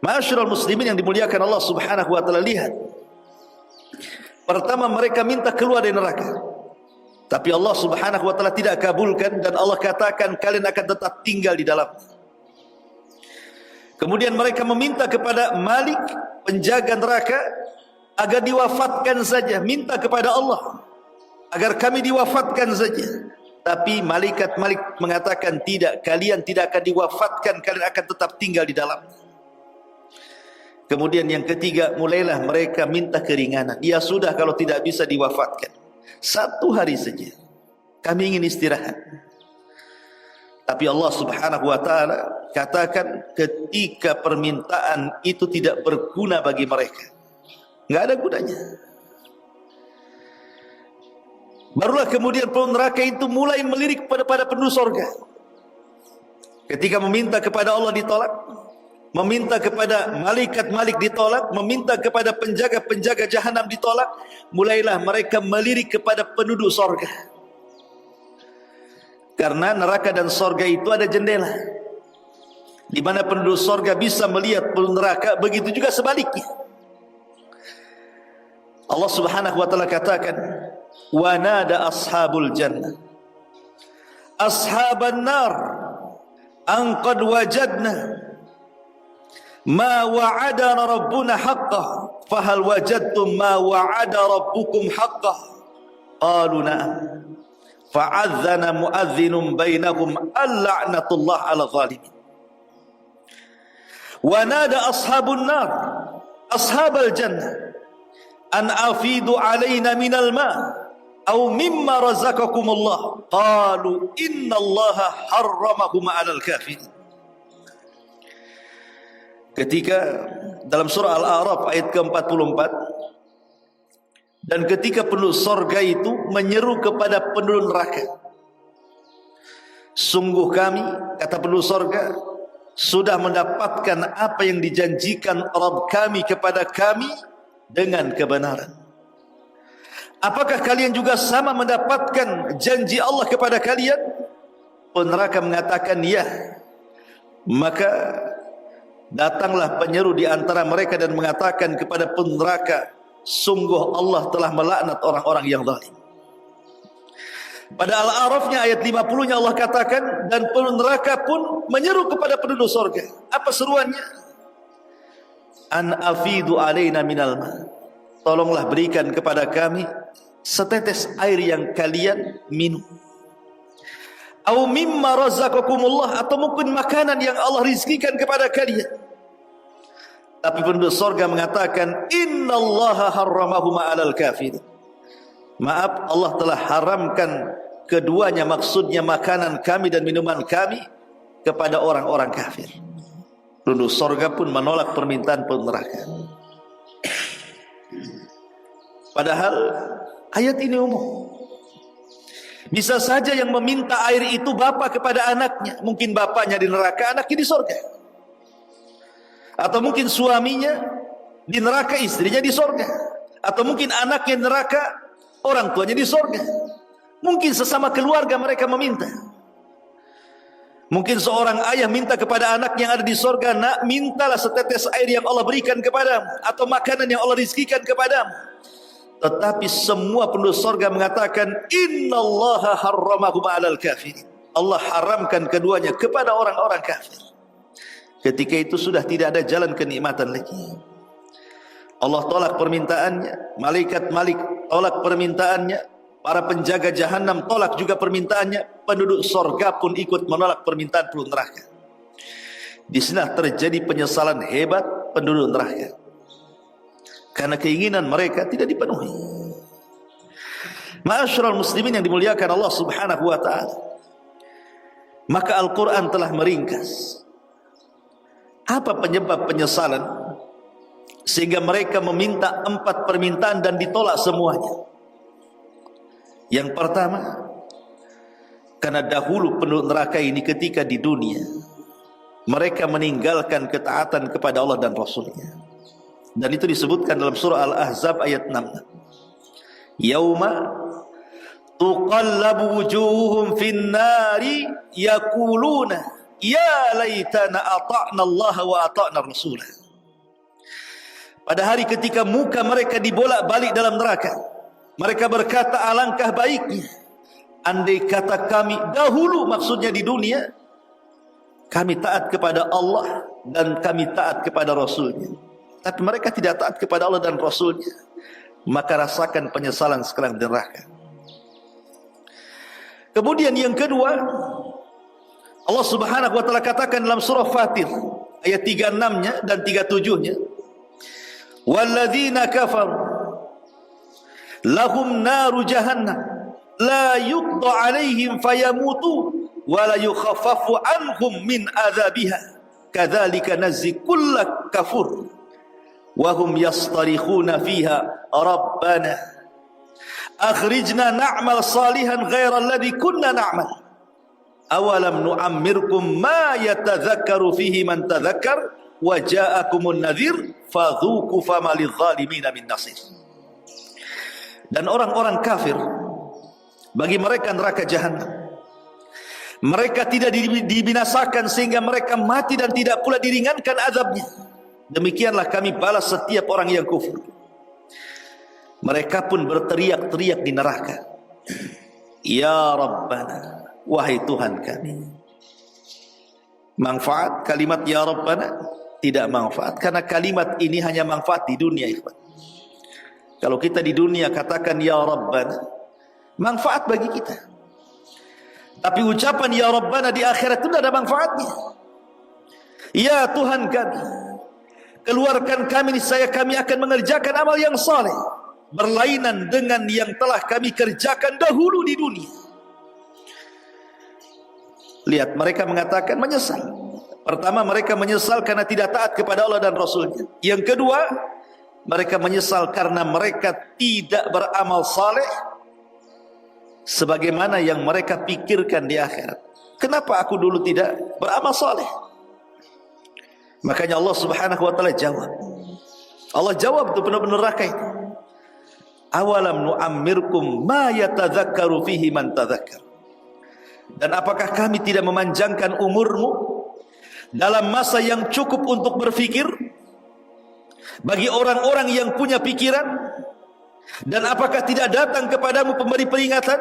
Ma'asyiral muslimin yang dimuliakan Allah Subhanahu wa taala, lihat. Pertama, mereka minta keluar dari neraka. Tapi Allah Subhanahu wa taala tidak kabulkan dan Allah katakan kalian akan tetap tinggal di dalam. Kemudian mereka meminta kepada Malik, penjaga neraka, agar diwafatkan saja, minta kepada Allah agar kami diwafatkan saja. Tapi malaikat Malik mengatakan tidak, kalian tidak akan diwafatkan, kalian akan tetap tinggal di dalam. Kemudian yang ketiga, mulailah mereka minta keringanan. Ya sudah, kalau tidak bisa diwafatkan, 1 hari saja, kami ingin istirahat. Tapi Allah Subhanahu wa taala katakan ketika permintaan itu tidak berguna bagi mereka, enggak ada gunanya. Barulah kemudian penduduk neraka itu mulai melirik pada penduduk surga. Ketika meminta kepada Allah ditolak, meminta kepada malaikat ditolak, meminta kepada penjaga-penjaga jahanam ditolak, mulailah mereka melirik kepada penduduk surga. Karena neraka dan surga itu ada jendela, di mana penduduk surga bisa melihat penduduk neraka, begitu juga sebaliknya. Allah Subhanahu wa taala katakan, wa nada ashabul jannah ashaban nar an qad wajadna ma wa'adana rabbuna haqqan fahal wajadtum ma wa'ada rabbukum haqqan qalu na'am fa'adhana mu'adhdhinun bainahum al-la'natullah 'ala zalimin. Wa nada ashabun nar ashabal jannah an afidu alaina minal ma' aw mimma razaqakumullah qalu innallaha harramahum 'alal kafirin. Ketika dalam surah Al-A'raf ayat ke-44, dan ketika penduduk surga itu menyeru kepada penduduk neraka, sungguh kami, kata penduduk surga, sudah mendapatkan apa yang dijanjikan Rabb kami kepada kami dengan kebenaran. Apakah kalian juga sama mendapatkan janji Allah kepada kalian? Peneraka mengatakan ya. Maka datanglah penyeru di antara mereka dan mengatakan kepada peneraka, sungguh Allah telah melaknat orang-orang yang zalim. Pada Al-A'rafnya ayat 50-nya Allah katakan, dan penduduk neraka pun menyeru kepada penduduk surga. Apa seruannya? An afidu alaina minal ma. Tolonglah berikan kepada kami setetes air yang kalian minum. Au mimma razaqakumullah, atau mungkin makanan yang Allah rizkikan kepada kalian. Tapi penduduk surga mengatakan innallaha harramahum 'alal kafirin. Maaf, Allah telah haramkan keduanya, maksudnya makanan kami dan minuman kami, kepada orang-orang kafir. Penduduk surga pun menolak permintaan penduduk neraka. Padahal ayat ini umum. Bisa saja yang meminta air itu bapak kepada anaknya. Mungkin bapaknya di neraka, anaknya di surga. Atau mungkin suaminya di neraka, istrinya di surga. Atau mungkin anaknya di neraka, orang tuanya di surga. Mungkin sesama keluarga mereka meminta. Mungkin seorang ayah minta kepada anak yang ada di surga, nak, mintalah setetes air yang Allah berikan kepadamu, atau makanan yang Allah rizkikan kepadamu. Tetapi semua penduduk surga mengatakan innallaha harramahum 'alal kafirin. Allah haramkan keduanya kepada orang-orang kafir. Ketika itu sudah tidak ada jalan kenikmatan lagi. Allah tolak permintaannya, malaikat Malik tolak permintaannya, para penjaga jahanam tolak juga permintaannya, penduduk surga pun ikut menolak permintaan penduduk neraka. Di sini terjadi penyesalan hebat penduduk neraka, karena keinginan mereka tidak dipenuhi. Ma'asyiral muslimin yang dimuliakan Allah Subhanahu wa taala, maka Al-Quran telah meringkas apa penyebab penyesalan sehingga mereka meminta 4 permintaan dan ditolak semuanya. Yang pertama, Karena dahulu penduduk neraka ini ketika di dunia mereka meninggalkan ketaatan kepada Allah dan Rasulnya. Dan itu disebutkan dalam surah Al-Ahzab ayat 6. Yauma tuqallabu wujuhum fin nari yaquluna ya laitana ata'na Allah wa ata'na Rasulah. Pada hari ketika muka mereka dibolak-balik dalam neraka, mereka berkata, alangkah baiknya andai kata kami dahulu, maksudnya di dunia, kami taat kepada Allah dan kami taat kepada Rasulnya. Tapi mereka tidak taat kepada Allah dan Rasulnya, maka rasakan penyesalan sekarang di neraka. Kemudian yang kedua, Allah subhanahu wa ta'ala katakan dalam surah Fatir ayat 36-nya dan 37-nya, walladzina kafaru lahum naru jahannam la yuqda alaihim fayamutu wa la yukhaffafu anhum min adzabiha kadzalika nazzi kulla kafur wa hum yastarikhuna fiha rabbana akhrijna na'mal salihan ghayra alladhi kunna na'mal awalam nu'ammirkum ma yatadhakkaru fihi man tadhakkar wa ja'akumun nadhir fadhuku fama lidh-dhalimin min nasir. Dan orang-orang kafir, bagi mereka neraka jahanam. Mereka tidak dibinasakan sehingga mereka mati dan tidak pula diringankan azabnya. Demikianlah kami balas setiap orang yang kufur. Mereka pun berteriak-teriak di neraka, ya Rabbana, wahai Tuhan kami. Manfaat kalimat ya Rabbana? Tidak manfaat, karena kalimat ini hanya manfaat di dunia, ikhwan. Kalau kita di dunia katakan ya Rabbana, manfaat bagi kita. Tapi ucapan ya Rabbana di akhirat itu tidak ada manfaatnya. Ya Tuhan kami, keluarkan kami, niscaya kami akan mengerjakan amal yang saleh, berlainan dengan yang telah kami kerjakan dahulu di dunia. Lihat, mereka mengatakan menyesal. Pertama, mereka menyesal karena tidak taat kepada Allah dan Rasulnya. Yang kedua, mereka menyesal karena mereka tidak beramal saleh sebagaimana yang mereka pikirkan di akhirat. Kenapa aku dulu tidak beramal saleh? Makanya Allah subhanahu wa ta'ala jawab. Allah jawab itu benar-benar neraka itu. Awalam nu'ammirkum ma yatadhakkaru fihi man tadhakkar. Dan apakah kami tidak memanjangkan umurmu dalam masa yang cukup untuk berfikir bagi orang-orang yang punya pikiran? Dan apakah tidak datang kepadamu pemberi peringatan?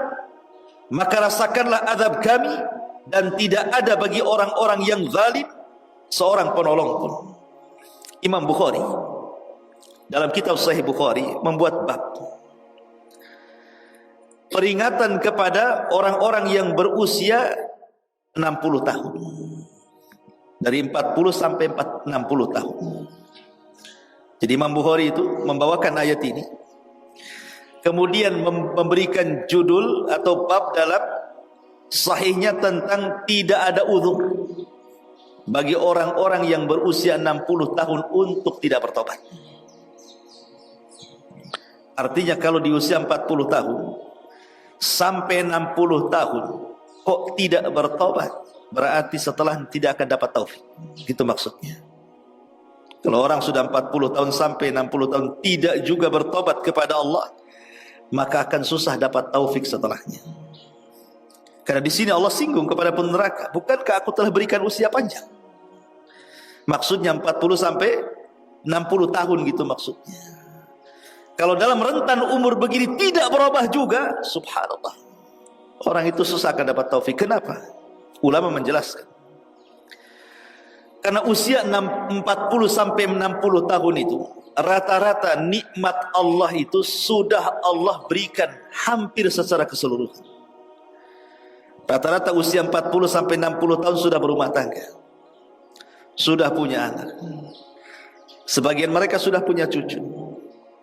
Maka rasakanlah azab kami, dan tidak ada bagi orang-orang yang zalim seorang penolong pun. Imam Bukhari dalam kitab Sahih Bukhari membuat bab peringatan kepada orang-orang yang berusia 60 tahun. Dari 40 sampai 60 tahun. Jadi Imam Bukhari itu membawakan ayat ini, kemudian memberikan judul atau bab dalam sahihnya tentang tidak ada uzur bagi orang-orang yang berusia 60 tahun untuk tidak bertobat. Artinya kalau di usia 40 tahun sampai 60 tahun kok tidak bertobat, berarti setelah tidak akan dapat taufik. Gitu maksudnya. Kalau orang sudah 40 tahun sampai 60 tahun tidak juga bertobat kepada Allah, maka akan susah dapat taufik setelahnya. Karena di sini Allah singgung kepada penduduk neraka, bukankah aku telah berikan usia panjang? Maksudnya 40 sampai 60 tahun gitu maksudnya. Kalau dalam rentan umur begini tidak berubah juga, subhanallah, orang itu susah akan dapat taufik. Kenapa? Ulama menjelaskan, karena usia 40 sampai 60 tahun itu rata-rata nikmat Allah itu sudah Allah berikan hampir secara keseluruhan. Rata-rata usia 40 sampai 60 tahun sudah berumah tangga, sudah punya anak, sebagian mereka sudah punya cucu,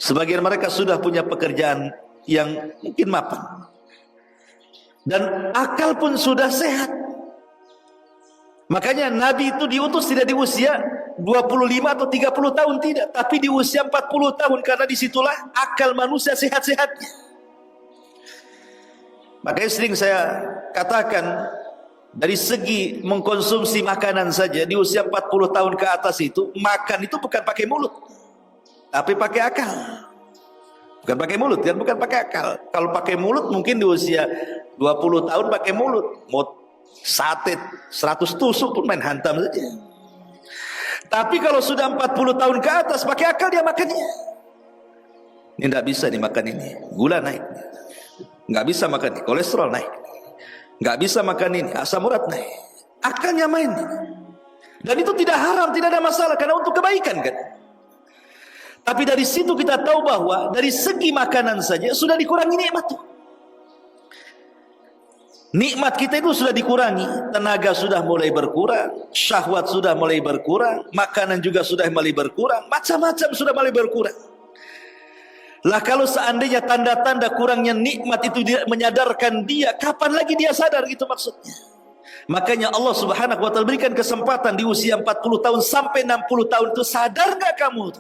sebagian mereka sudah punya pekerjaan yang mungkin mapan, dan akal pun sudah sehat. Makanya Nabi itu diutus tidak di usia 25 atau 30 tahun, tidak, tapi di usia 40 tahun, karena disitulah akal manusia sehat-sehatnya. Makanya sering saya katakan dari segi mengkonsumsi makanan saja di usia 40 tahun ke atas itu, makan itu bukan pakai mulut, tapi pakai akal. Bukan pakai mulut kan, bukan pakai akal. Kalau pakai mulut mungkin di usia 20 tahun pakai mulut, mau sate 100 tusuk pun main hantam saja. Tapi kalau sudah 40 tahun ke atas pakai akal dia makannya. Ini tidak bisa dimakan ini, gula naik. Nggak bisa makan ini, kolesterol naik. Nggak bisa makan ini, asam urat naik. Akalnya main. Dan itu tidak haram, tidak ada masalah, karena untuk kebaikan kan. Tapi dari situ kita tahu bahwa dari segi makanan saja sudah dikurangi nikmat tuh. Nikmat kita itu sudah dikurangi, tenaga sudah mulai berkurang, syahwat sudah mulai berkurang, makanan juga sudah mulai berkurang, macam-macam sudah mulai berkurang. Lah kalau seandainya tanda-tanda kurangnya nikmat itu menyadarkan dia, kapan lagi dia sadar, gitu maksudnya. Makanya Allah Subhanahu wa taala berikan kesempatan di usia 40 tahun sampai 60 tahun itu, sadar enggak kamu?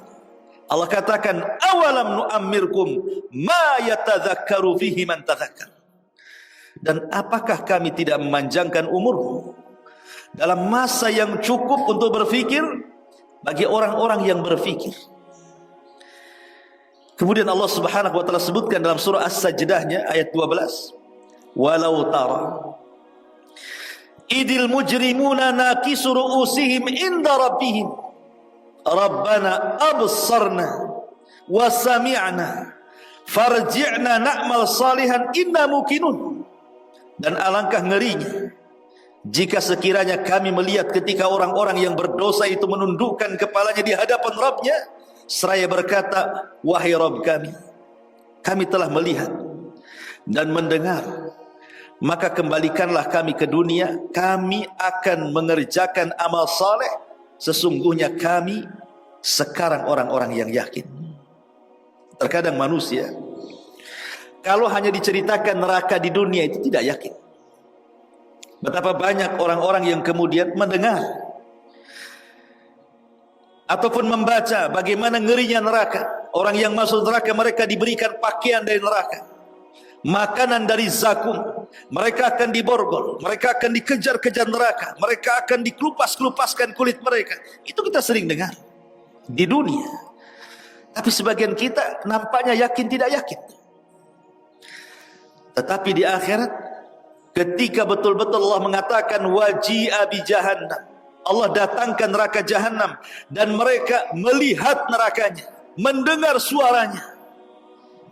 Allah katakan, awalam nu'ammirkum ma yatadzakkaru fihi man tadzakkar. Dan apakah kami tidak memanjangkan umurmu dalam masa yang cukup untuk berfikir bagi orang-orang yang berfikir. Kemudian Allah Subhanahu wa taala sebutkan dalam surah As-Sajdah ayat 12, walau tara idil mujrimuna nakisu ru'usihim inda rabbihim rabbana absarna wa sami'na farji'na na'mal salihan inna muqinun. Dan alangkah ngerinya jika sekiranya kami melihat ketika orang-orang yang berdosa itu menundukkan kepalanya di hadapan Rabbnya, seraya berkata, wahai Rabb kami telah melihat dan mendengar, maka kembalikanlah kami ke dunia, kami akan mengerjakan amal saleh, sesungguhnya kami sekarang orang-orang yang yakin. Terkadang manusia kalau hanya diceritakan neraka di dunia itu tidak yakin. Betapa banyak orang-orang yang kemudian mendengar ataupun membaca bagaimana ngerinya neraka. Orang yang masuk neraka, mereka diberikan pakaian dari neraka, makanan dari zakum, mereka akan diborgol, mereka akan dikejar-kejar neraka, mereka akan dikelupas-kelupaskan kulit mereka. Itu kita sering dengar di dunia. Tapi sebagian kita nampaknya yakin tidak yakin. Tetapi di akhirat, ketika betul-betul Allah mengatakan waji'a bi jahannam, Allah datangkan neraka jahanam, dan mereka melihat nerakanya, mendengar suaranya.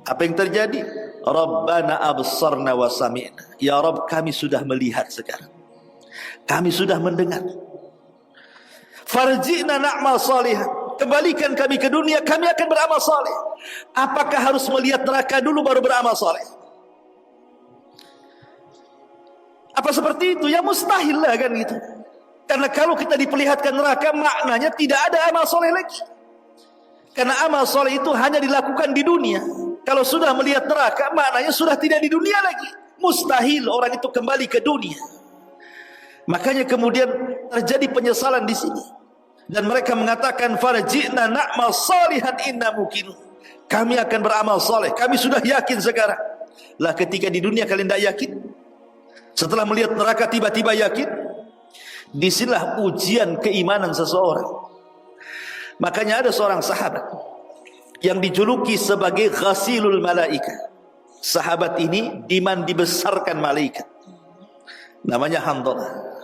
Apa yang terjadi? Rabbana absarna wa sami'na. Ya Rabb, kami sudah melihat sekarang, kami sudah mendengar. Farji'na na'mal salihan, kembalikan kami ke dunia, kami akan beramal saleh. Apakah harus melihat neraka dulu baru beramal saleh? Apa seperti itu? Ya mustahil lah kan gitu. Karena kalau kita diperlihatkan neraka, maknanya tidak ada amal soleh lagi. Karena amal soleh itu hanya dilakukan di dunia. Kalau sudah melihat neraka, maknanya sudah tidak di dunia lagi. Mustahil orang itu kembali ke dunia. Makanya kemudian terjadi penyesalan di sini. Dan mereka mengatakan farji'na na'mal salihan inna muqinun. Kami akan beramal soleh, kami sudah yakin sekarang. Lah ketika di dunia kalian tidak yakin, setelah melihat neraka tiba-tiba yakin, disinilah ujian keimanan seseorang. Makanya ada seorang sahabat yang dijuluki sebagai ghasilul malaika. Sahabat ini dimandi besarkan malaikat, namanya Handalah.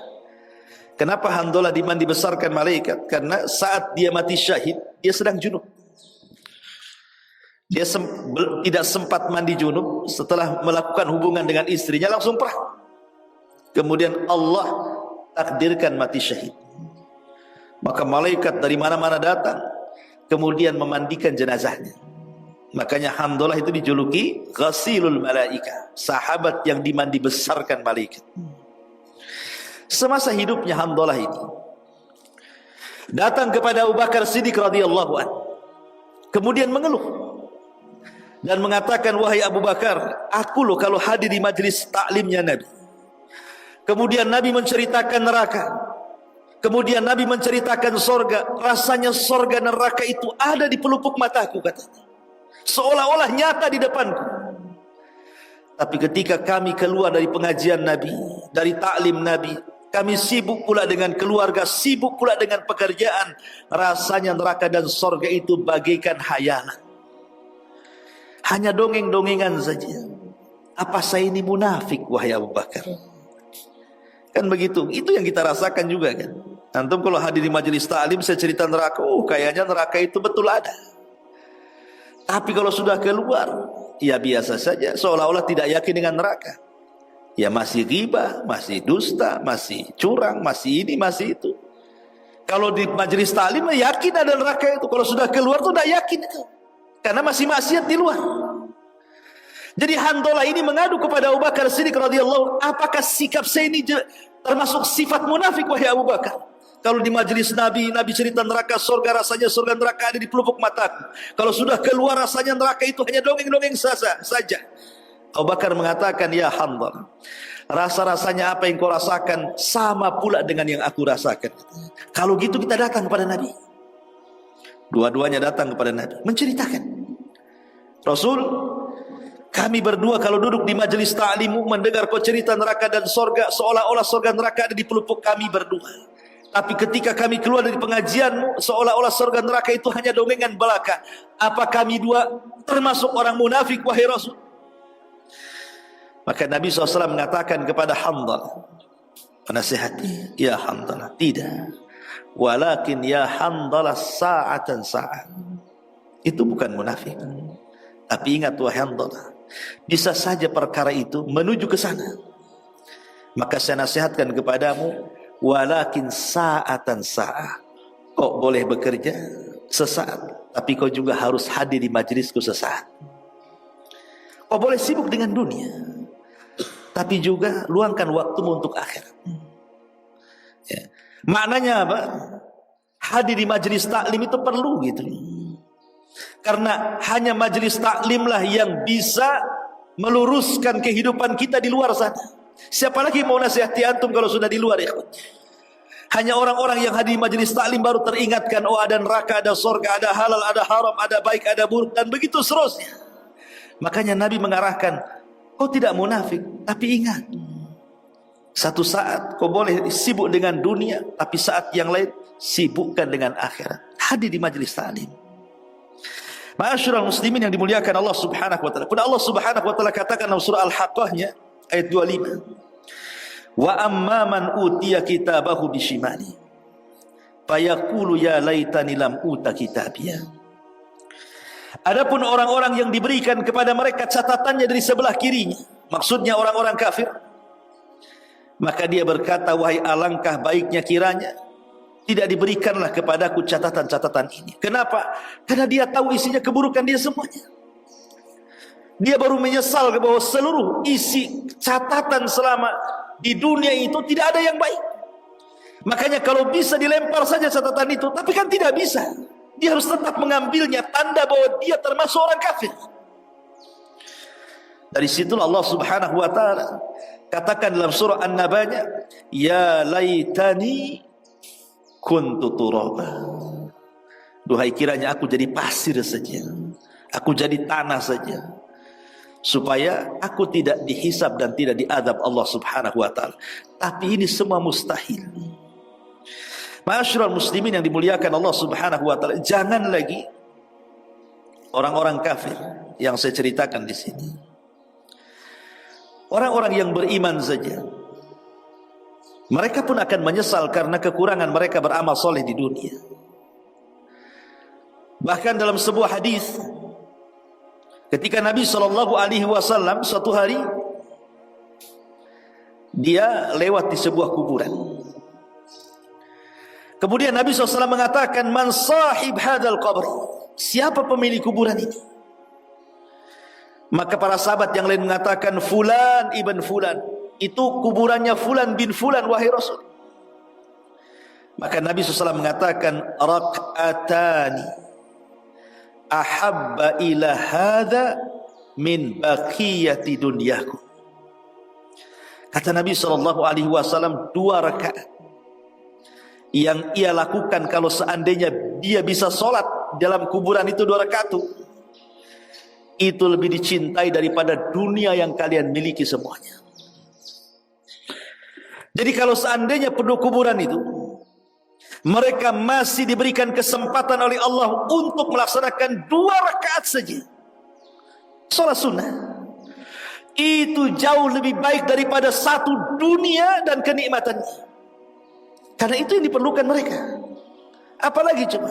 Kenapa Handalah dimandi besarkan malaikat? Karena saat dia mati syahid, dia sedang junub. Dia tidak sempat mandi junub, setelah melakukan hubungan dengan istrinya langsung perang. Kemudian Allah takdirkan mati syahid. Maka malaikat dari mana-mana datang, kemudian memandikan jenazahnya. Makanya Handalah itu dijuluki ghasilul malaika, sahabat yang dimandi besarkan malaikat. Semasa hidupnya Handalah ini datang kepada Abu Bakar Siddiq radhiyallahu anhu, kemudian mengeluh dan mengatakan, wahai Abu Bakar, aku loh kalau hadir di majlis taklimnya Nabi, kemudian Nabi menceritakan neraka, kemudian Nabi menceritakan sorga, rasanya sorga neraka itu ada di pelupuk mataku, katanya, seolah-olah nyata di depanku. Tapi ketika kami keluar dari pengajian Nabi, dari taklim Nabi, kami sibuk pula dengan keluarga, sibuk pula dengan pekerjaan, rasanya neraka dan sorga itu bagaikan hayalan. Hanya dongeng-dongengan saja. Apa saya ini munafik, wahai Abu Bakar? Kan begitu. Itu yang kita rasakan juga kan. Antum kalau hadir di majelis ta'lim, saya cerita neraka, kayaknya neraka itu betul ada. Tapi kalau sudah keluar, ya biasa saja, seolah-olah tidak yakin dengan neraka. Ya masih ghibah, masih dusta, masih curang, masih ini, masih itu. Kalau di majelis ta'lim, yakin ada neraka itu. Kalau sudah keluar tuh tidak yakin itu. Karena masih maksiat di luar. Jadi Handalah ini mengadu kepada Abu Bakar Siddiq radhiyallahu, apakah sikap saya ini termasuk sifat munafik, wahai Abu Bakar? Kalau di majelis Nabi, Nabi cerita neraka, surga, rasanya surga neraka ada di pelupuk mataku. Kalau sudah keluar, rasanya neraka itu hanya dongeng-dongeng saja. Abu Bakar mengatakan, ya Handalah, rasa-rasanya apa yang kau rasakan sama pula dengan yang aku rasakan. Kalau gitu kita datang kepada Nabi. Dua-duanya datang kepada Nabi, menceritakan, Rasul, kami berdua kalau duduk di majelis ta'limu mendengar kau cerita neraka dan sorga, seolah-olah sorga neraka ada di pelupuk kami berdua. Tapi ketika kami keluar dari pengajianmu, seolah-olah sorga neraka itu hanya dongengan belaka. Apa kami dua termasuk orang munafik, wahai Rasul? Maka Nabi SAW mengatakan kepada Handalah, menasihati, ya Handalah, tidak. Walakin ya Handalah sa'atan sa'at. Itu bukan munafik. Tapi ingat, wahai Handalah, bisa saja perkara itu menuju ke sana. Maka saya nasihatkan kepadamu, walakin sa'atan sa'ah. Kau boleh bekerja sesaat, tapi kau juga harus hadir di majelisku sesaat. Kau boleh sibuk dengan dunia, tapi juga luangkan waktumu untuk akhirat. Ya. Maknanya apa? Hadir di majelis taklim itu perlu gitu. Karena hanya majelis taklimlah yang bisa meluruskan kehidupan kita di luar sana. Siapa lagi mau nasihati antum kalau sudah di luar, ikhwan? Hanya orang-orang yang hadir di majelis taklim baru teringatkan, oh ada neraka, ada surga, ada halal, ada haram, ada baik, ada buruk, dan begitu seterusnya. Makanya Nabi mengarahkan, kau tidak munafik, tapi ingat, satu saat kau boleh sibuk dengan dunia, tapi saat yang lain sibukkan dengan akhirat. Hadir di majelis taklim. Ma'asyiral muslimin yang dimuliakan Allah Subhanahu wa taala. Pun Allah Subhanahu wa taala katakan dalam surah Al-Haqqah-nya ayat 25. Wa amma man utiya kitabahu bishimali fayaqulu ya laitani lam uta kitabiyya. Adapun orang-orang yang diberikan kepada mereka catatannya dari sebelah kirinya, maksudnya orang-orang kafir, maka dia berkata, wahai alangkah baiknya kiranya tidak diberikanlah kepadaku catatan-catatan ini. Kenapa? Karena dia tahu isinya keburukan dia semuanya. Dia baru menyesal bahwa seluruh isi catatan selama di dunia itu tidak ada yang baik. Makanya kalau bisa dilempar saja catatan itu, tapi kan tidak bisa. Dia harus tetap mengambilnya, tanda bahwa dia termasuk orang kafir. Dari situlah Allah Subhanahu wa taala katakan dalam surah An-Naba'nya, ya laitani kuntu turaba. Duhai kiranya aku jadi pasir saja, aku jadi tanah saja, supaya aku tidak dihisab dan tidak diadab Allah Subhanahu wa taala. Tapi ini semua mustahil. Ma'asyiral muslimin yang dimuliakan Allah Subhanahu wa taala, jangan lagi orang-orang kafir yang saya ceritakan di sini. Orang-orang yang beriman saja, mereka pun akan menyesal karena kekurangan mereka beramal soleh di dunia. Bahkan dalam sebuah hadis, ketika Nabi SAW suatu hari dia lewat di sebuah kuburan. Kemudian Nabi SAW mengatakan, man sahib hadal qabr, siapa pemilik kuburan ini? Maka para sahabat yang lain mengatakan, fulan ibn fulan, itu kuburannya fulan bin fulan, wahai Rasul. Maka Nabi SAW mengatakan, rak'atani ahabba ila hadha min baqiyati dunyaku. Kata Nabi SAW, 2 rakaat yang ia lakukan kalau seandainya dia bisa sholat dalam kuburan itu 2 rakaat, itu lebih dicintai daripada dunia yang kalian miliki semuanya. Jadi kalau seandainya penduduk kuburan itu mereka masih diberikan kesempatan oleh Allah untuk melaksanakan 2 rakaat saja salat sunnah, itu jauh lebih baik daripada 1 dunia dan kenikmatannya. Karena itu yang diperlukan mereka. Apalagi coba,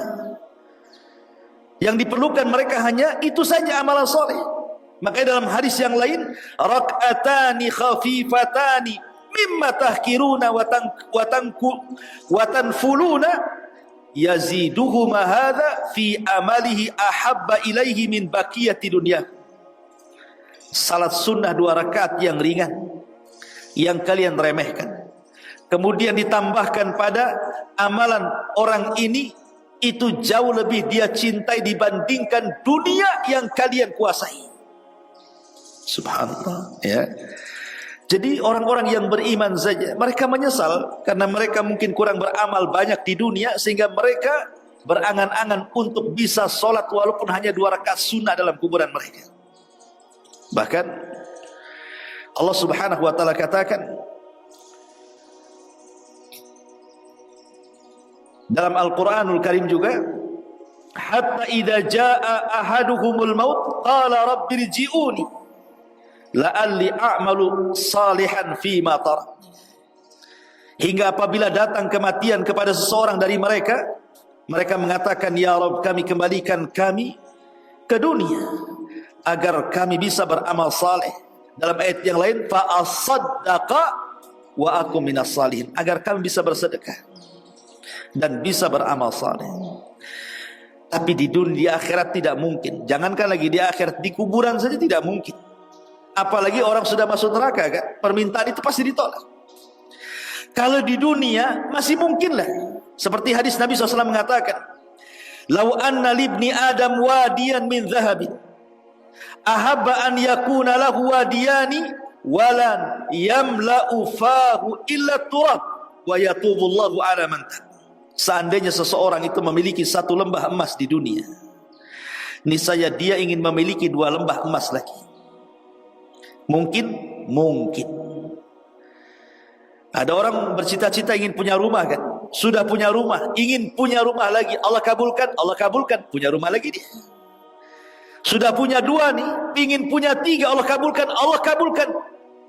yang diperlukan mereka hanya itu saja, amalan soleh. Makanya dalam hadis yang lain, rak'atani khafifatani mimma tahkiruna wa tanfuluna yaziduhuma hadha fi amalihi ahabba ilaihi min baqiyati dunya. Salat sunnah 2 rakaat yang ringan, yang kalian remehkan, kemudian ditambahkan pada amalan orang ini, itu jauh lebih dia cintai dibandingkan dunia yang kalian kuasai. Subhanallah, ya. Jadi orang-orang yang beriman saja mereka menyesal karena mereka mungkin kurang beramal banyak di dunia, sehingga mereka berangan-angan untuk bisa sholat walaupun hanya 2 rakaat sunnah dalam kuburan mereka. Bahkan Allah Subhanahu wa taala katakan dalam Al-Qur'anul Karim juga, hatta idza jaa ahaduhumul maut qala rabbirji'uni la'alli a'malu salihan fima tarak. Hingga apabila datang kematian kepada seseorang dari mereka, mereka mengatakan, ya Rabb, kami kembalikan kami ke dunia agar kami bisa beramal saleh. Dalam ayat yang lain, fa asaddaqa wa akum minas salihin, agar kami bisa bersedekah dan bisa beramal saleh. Tapi di dunia, di akhirat tidak mungkin. Jangankan lagi di akhirat, di kuburan saja tidak mungkin. Apalagi orang sudah masuk neraka, kan? Permintaan itu pasti ditolak. Kalau di dunia masih mungkin lah. Seperti hadis Nabi SAW mengatakan, "Lau anna libni Adam wadiyan min zahabin, ahabba an yakuna lahu wadiyani, walan yamla'u fahu illa turab, wa yatubullahu ala man tab." Seandainya seseorang itu memiliki 1 lembah emas di dunia, niscaya dia ingin memiliki 2 lembah emas lagi. Mungkin? Mungkin. Ada orang bercita-cita ingin punya rumah, kan? Sudah punya rumah, ingin punya rumah lagi. Allah kabulkan, Allah kabulkan, punya rumah lagi dia. Sudah punya 2 nih, ingin punya 3, Allah kabulkan, Allah kabulkan.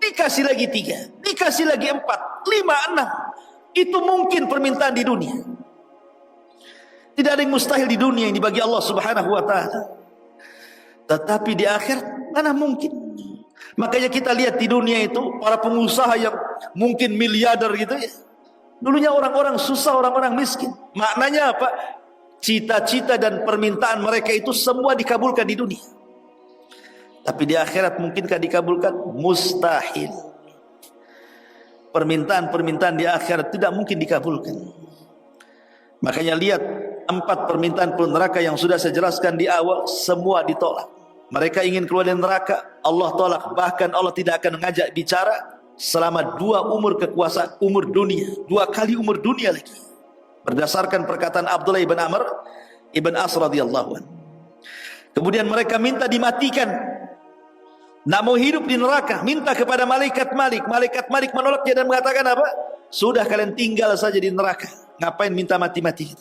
Dikasih lagi 3, dikasih lagi 4, 5, 6. Itu mungkin permintaan di dunia. Tidak ada yang mustahil di dunia ini bagi Allah Subhanahu wa taala. Tetapi di akhirat mana mungkin? Makanya kita lihat di dunia itu para pengusaha yang mungkin miliarder gitu ya. Dulunya orang-orang susah, orang-orang miskin. Maknanya apa? Cita-cita dan permintaan mereka itu semua dikabulkan di dunia. Tapi di akhirat mungkinkah dikabulkan? Mustahil. Permintaan-permintaan di akhirat tidak mungkin dikabulkan. Makanya lihat 4 permintaan penduduk neraka yang sudah saya jelaskan di awal, semua ditolak. Mereka ingin keluar dari neraka, Allah tolak. Bahkan Allah tidak akan mengajak bicara selama 2 umur kekuasaan, umur dunia, 2 kali umur dunia lagi. Berdasarkan perkataan Abdullah ibn Amr ibn As radhiyallahu anhu. Kemudian mereka minta dimatikan, nak mau hidup di neraka, minta kepada malaikat Malik. Malaikat Malik menolaknya dan mengatakan apa? Sudah, kalian tinggal saja di neraka, ngapain minta mati-mati?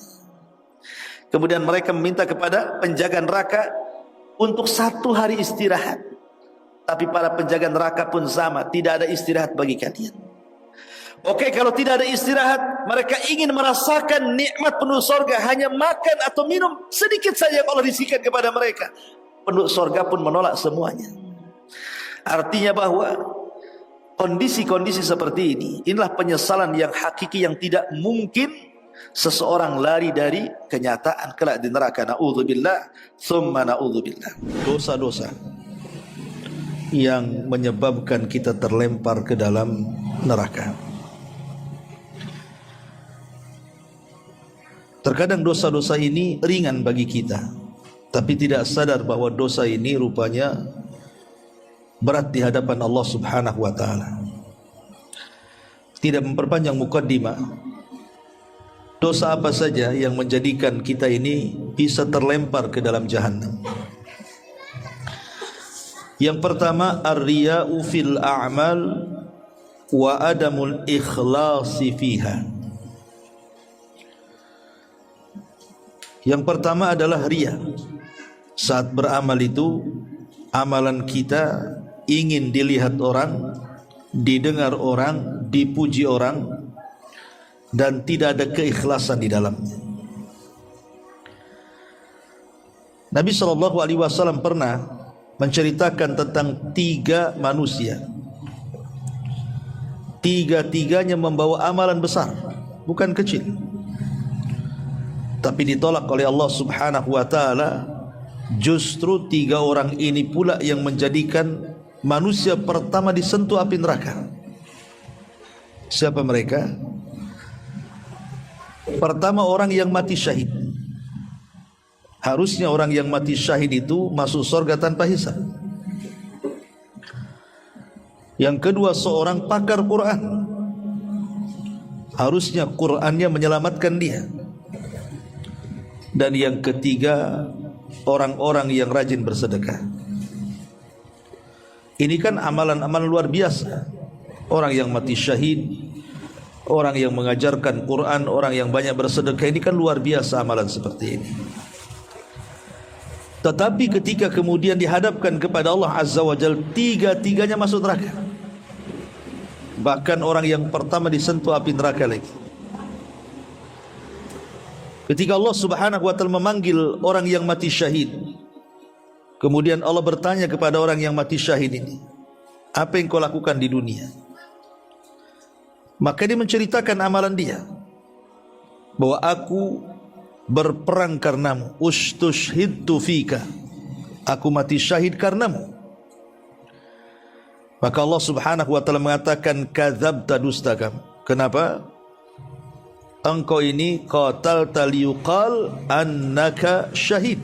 Kemudian mereka meminta kepada penjaga neraka untuk 1 hari istirahat. Tapi para penjaga neraka pun sama, tidak ada istirahat bagi kalian. Oke, kalau tidak ada istirahat, mereka ingin merasakan nikmat penduduk surga, hanya makan atau minum sedikit saja yang Allah bisikan kepada mereka. Penduduk surga pun menolak semuanya. Artinya bahwa kondisi-kondisi seperti ini, inilah penyesalan yang hakiki, yang tidak mungkin seseorang lari dari kenyataan kelak di neraka. Na'udzubillah, tsumma na'udzubillah. Dosa-dosa yang menyebabkan kita terlempar ke dalam neraka. Terkadang dosa-dosa ini ringan bagi kita, tapi tidak sadar bahwa dosa ini rupanya berat di hadapan Allah Subhanahu wa taala. Tidak memperpanjang mukaddimah, dosa apa saja yang menjadikan kita ini bisa terlempar ke dalam jahannam? Yang pertama, ar-riya'u fil a'mal wa adamul ikhlasi fiha. Yang pertama adalah riya. Saat beramal itu, amalan kita ingin dilihat orang, didengar orang, dipuji orang, dan tidak ada keikhlasan di dalamnya. Nabi SAW pernah menceritakan tentang 3 manusia. 3-tiganya membawa amalan besar, bukan kecil, tapi ditolak oleh Allah Subhanahu wa ta'ala. Justru 3 orang ini pula yang menjadikan manusia pertama disentuh api neraka. Siapa mereka? Pertama, orang yang mati syahid. Harusnya orang yang mati syahid itu masuk surga tanpa hisab. Yang kedua, seorang pakar Quran. Harusnya Qurannya menyelamatkan dia. Dan yang ketiga, orang-orang yang rajin bersedekah. Ini kan amalan-amalan luar biasa. Orang yang mati syahid, orang yang mengajarkan Quran, orang yang banyak bersedekah, ini kan luar biasa amalan seperti ini. Tetapi ketika kemudian dihadapkan kepada Allah Azza wa Jalla, 3-tiganya masuk neraka. Bahkan orang yang pertama disentuh api neraka lagi. Ketika Allah Subhanahu wa ta'ala memanggil orang yang mati syahid, kemudian Allah bertanya kepada orang yang mati syahid ini, apa yang kau lakukan di dunia? Maka dia menceritakan amalan dia, bahwa aku berperang karenamu, ustushhidtu fika, aku mati syahid karenamu. Maka Allah Subhanahu wa ta'ala mengatakan, kadzabta, dusta kamu. Kenapa? Engkau ini qatalta liyuqal annaka syahid.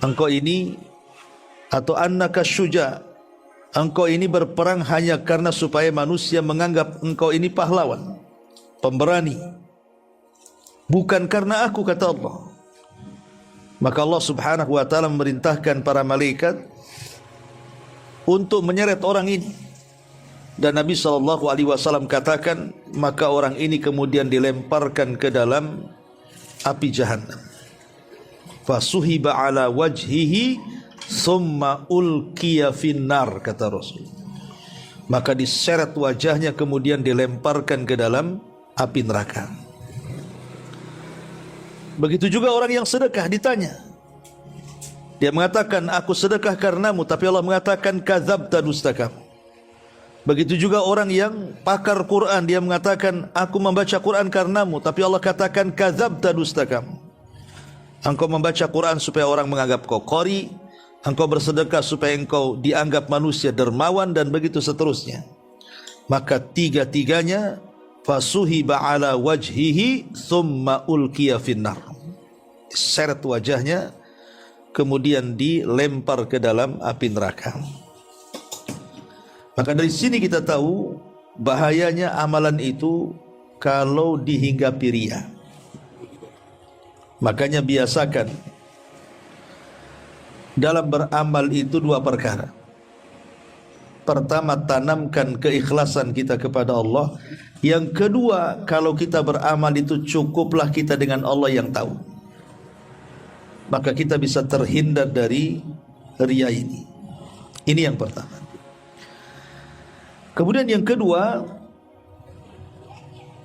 Engkau ini, atau annaka syuja, engkau ini berperang hanya karena supaya manusia menganggap engkau ini pahlawan, pemberani, bukan karena aku, kata Allah. Maka Allah Subhanahu wa ta'ala memerintahkan para malaikat untuk menyeret orang ini. Dan Nabi SAW katakan, maka orang ini kemudian dilemparkan ke dalam api jahannam. Fasuhiba ala wajhihi summa ulqiya finnar, kata Rasul. Maka diseret wajahnya, kemudian dilemparkan ke dalam api neraka. Begitu juga orang yang sedekah, ditanya, dia mengatakan, aku sedekah karenamu, tapi Allah mengatakan, kadzabta, dusta kamu. Begitu juga orang yang pakar Quran, dia mengatakan, aku membaca Quran karenamu, tapi Allah katakan, kadzabta, dusta kamu. Engkau membaca Quran supaya orang menganggap kau qari, engkau bersedekah supaya engkau dianggap manusia dermawan, dan begitu seterusnya. Maka 3-tiganya fasuhiba ala wajhihi thumma ulqiya finnar, seret wajahnya, kemudian dilempar ke dalam api neraka. Maka dari sini kita tahu bahayanya amalan itu kalau dihinggapi riya. Makanya biasakan dalam beramal itu 2 perkara. Pertama, tanamkan keikhlasan kita kepada Allah. Yang kedua, kalau kita beramal itu cukuplah kita dengan Allah yang tahu. Maka kita bisa terhindar dari riya ini. Ini yang pertama. Kemudian yang kedua,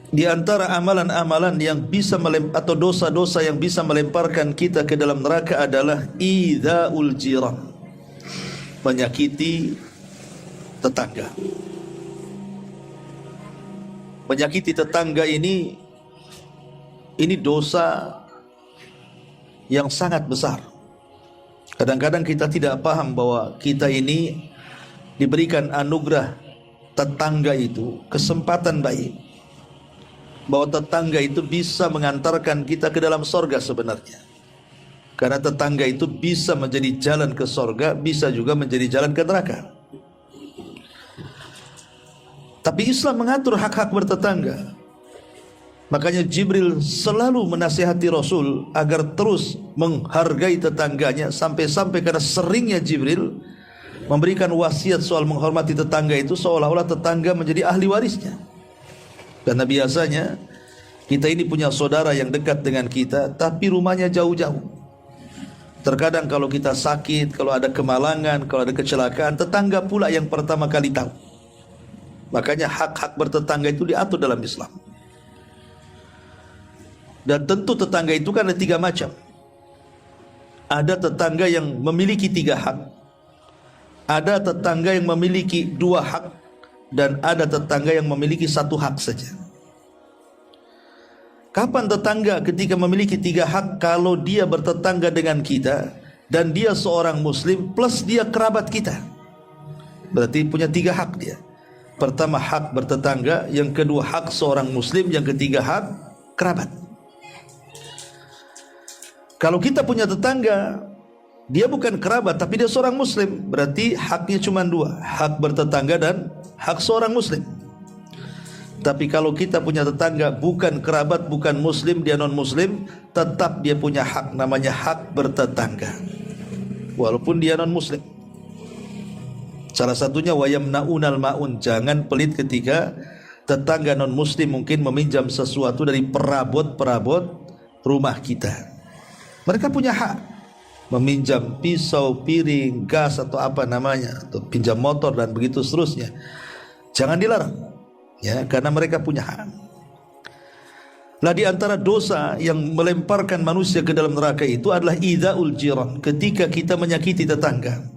di antara amalan-amalan yang bisa atau dosa-dosa yang bisa melemparkan kita ke dalam neraka adalah idzaul jiran, menyakiti tetangga. Menyakiti tetangga ini dosa yang sangat besar. Kadang-kadang kita tidak paham bahwa kita ini diberikan anugerah tetangga itu, kesempatan baik, bahwa tetangga itu bisa mengantarkan kita ke dalam sorga sebenarnya. Karena tetangga itu bisa menjadi jalan ke sorga, bisa juga menjadi jalan ke neraka. Tapi Islam mengatur hak-hak bertetangga. Makanya Jibril selalu menasihati Rasul agar terus menghargai tetangganya, sampai-sampai karena seringnya Jibril memberikan wasiat soal menghormati tetangga itu seolah-olah tetangga menjadi ahli warisnya. Karena biasanya kita ini punya saudara yang dekat dengan kita, tapi rumahnya jauh-jauh. Terkadang kalau kita sakit, kalau ada kemalangan, kalau ada kecelakaan, tetangga pula yang pertama kali tahu. Makanya hak-hak bertetangga itu diatur dalam Islam. Dan tentu tetangga itu kan ada 3 macam. Ada tetangga yang memiliki 3 hak, ada tetangga yang memiliki 2 hak, dan ada tetangga yang memiliki 1 hak saja. Kapan tetangga ketika memiliki 3 hak? Kalau dia bertetangga dengan kita dan dia seorang muslim plus dia kerabat kita, berarti punya 3 hak dia. Pertama hak bertetangga, yang kedua hak seorang muslim, yang ketiga hak kerabat. Kalau kita punya tetangga, dia bukan kerabat tapi dia seorang muslim, berarti haknya cuma 2, hak bertetangga dan hak seorang muslim. Tapi kalau kita punya tetangga bukan kerabat, bukan muslim, dia non muslim, tetap dia punya hak, namanya hak bertetangga walaupun dia non muslim. Salah satunya wayamnaunal maun, jangan pelit ketika tetangga non muslim mungkin meminjam sesuatu dari perabot-perabot rumah kita. Mereka punya hak meminjam pisau, piring, gas atau apa namanya, atau pinjam motor dan begitu seterusnya. Jangan dilarang, ya, karena mereka punya hak. Lah di antara dosa yang melemparkan manusia ke dalam neraka itu adalah idzaul jiran, ketika kita menyakiti tetangga.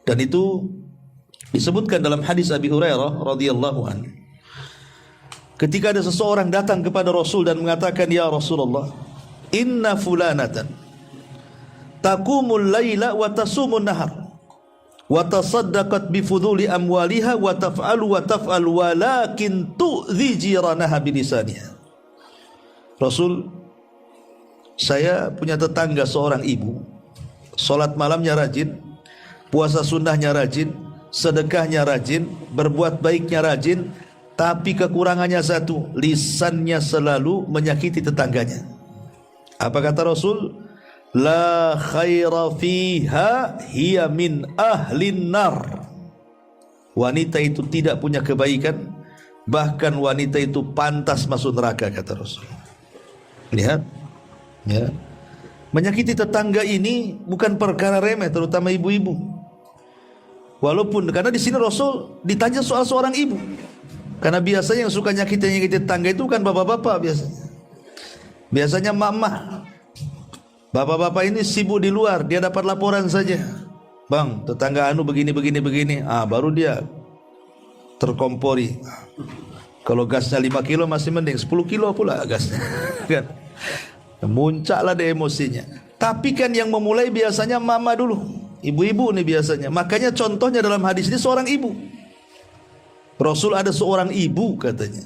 Dan itu disebutkan dalam hadis Abi Hurairah radhiyallahu anhu. Ketika ada seseorang datang kepada Rasul dan mengatakan, "Ya Rasulullah, inna fulanatan taqumul laila wa tasumun nahar wa tasaddaqat bi fuduli amwaliha wa taf'alu walakin tu'dhi jiranaha bilisaniha." Rasul, saya punya tetangga seorang ibu, salat malamnya rajin, puasa sunnahnya rajin, sedekahnya rajin, berbuat baiknya rajin, tapi kekurangannya satu, lisannya selalu menyakiti tetangganya. Apa kata Rasul? La khaira fiha hiya min ahlin nar. Wanita itu tidak punya kebaikan, bahkan wanita itu pantas masuk neraka, kata Rasul. Lihat, ya. Menyakiti tetangga ini bukan perkara remeh, terutama ibu-ibu. Walaupun karena di sini Rasul ditanya soal seorang ibu. Karena biasanya yang suka nyakiti tetangga itu kan bapak-bapak biasanya. Biasanya mama. Bapak-bapak ini sibuk di luar, dia dapat laporan saja. Bang, tetangga anu begini. Baru dia terkompori. Kalau gasnya 5 kilo masih mending, 10 kilo pula gasnya. Kan? Muncaklah deh emosinya. Tapi kan yang memulai biasanya mama dulu, ibu-ibu nih biasanya. Makanya contohnya dalam hadis ini seorang ibu. Rasul ada seorang ibu katanya,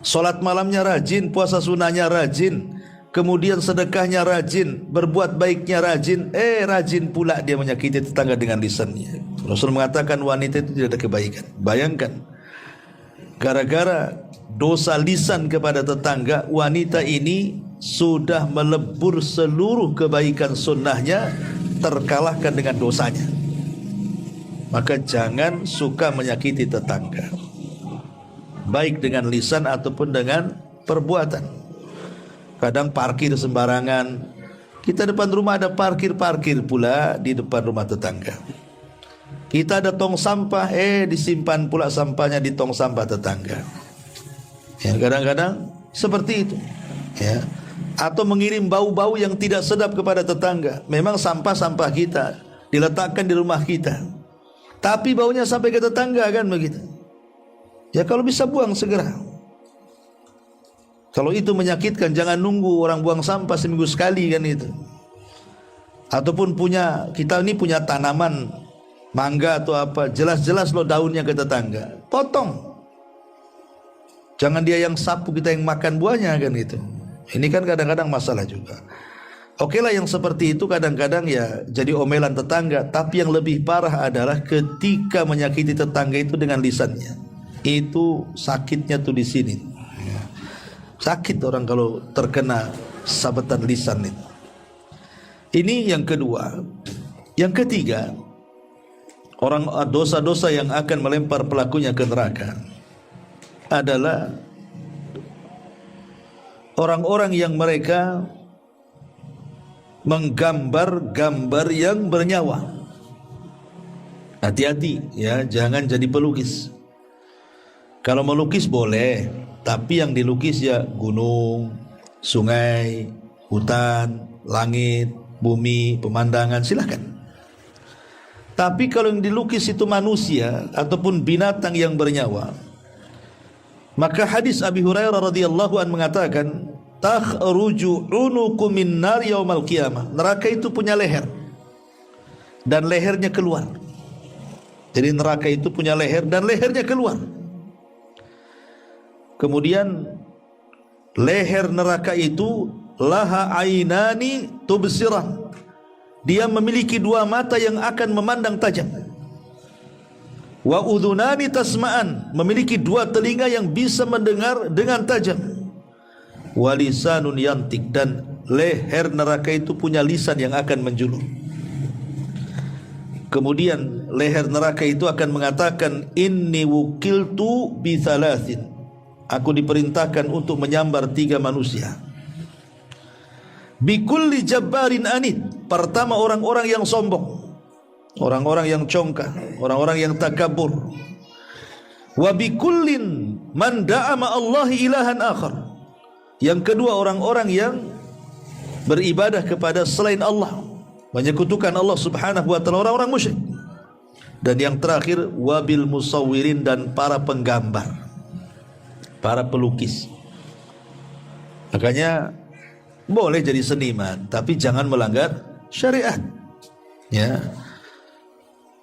salat malamnya rajin, puasa sunnahnya rajin, kemudian sedekahnya rajin, berbuat baiknya rajin, rajin pula dia menyakiti tetangga dengan lisannya. Rasul mengatakan wanita itu tidak ada kebaikan. Bayangkan, gara-gara dosa lisan kepada tetangga, wanita ini sudah melebur seluruh kebaikan sunnahnya, terkalahkan dengan dosanya. Maka jangan suka menyakiti tetangga, baik dengan lisan ataupun dengan perbuatan. Kadang parkir sembarangan. Kita depan rumah ada parkir pula di depan rumah tetangga. Kita ada tong sampah, disimpan pula sampahnya di tong sampah tetangga. Ya, kadang-kadang seperti itu. Ya. Atau mengirim bau-bau yang tidak sedap kepada tetangga. Memang sampah-sampah kita diletakkan di rumah kita, tapi baunya sampai ke tetangga, kan begitu. Ya kalau bisa buang segera. Kalau itu menyakitkan, jangan nunggu orang buang sampah seminggu sekali, kan itu. Ataupun kita ini punya tanaman mangga atau apa, jelas-jelas lo daunnya ke tetangga, potong. Jangan dia yang sapu, kita yang makan buahnya, kan itu. Ini kan kadang-kadang masalah juga. Oke lah yang seperti itu kadang-kadang ya jadi omelan tetangga. Tapi yang lebih parah adalah ketika menyakiti tetangga itu dengan lisannya. Itu sakitnya tuh di sini. Sakit orang kalau terkena sabetan lisan itu. Ini yang kedua. Yang ketiga, orang dosa-dosa yang akan melempar pelakunya ke neraka adalah orang-orang yang mereka menggambar gambar yang bernyawa. Hati-hati ya, jangan jadi pelukis. Kalau melukis boleh, tapi yang dilukis ya gunung, sungai, hutan, langit, bumi, pemandangan, silakan. Tapi kalau yang dilukis itu manusia ataupun binatang yang bernyawa, maka hadis Abi Hurairah radhiyallahu anhu mengatakan, takhruju unuqu min nar yaumal qiyamah. Neraka itu punya leher dan lehernya keluar. Jadi neraka itu punya leher dan lehernya keluar. Kemudian leher neraka itu laha ainani tubsirah. Dia memiliki dua mata yang akan memandang tajam. Wa udhunani tasma'an, memiliki dua telinga yang bisa mendengar dengan tajam. Wa lisanun yantik, dan leher neraka itu punya lisan yang akan menjulur. Kemudian leher neraka itu akan mengatakan, inni wukiltu bi thalathin, aku diperintahkan untuk menyambar 3 manusia. Bi kulli jabbarin anid, pertama orang-orang yang sombong, orang-orang yang congkak, orang-orang yang takabur. Wa bi kullin man da'a ma Allahi ilahan akhar, yang kedua orang-orang yang beribadah kepada selain Allah, menyekutukan Allah subhanahu wa ta'ala, orang-orang musyrik. Dan yang terakhir wabil musawwirin, dan para penggambar, para pelukis. Makanya boleh jadi seniman, tapi jangan melanggar syariat ya.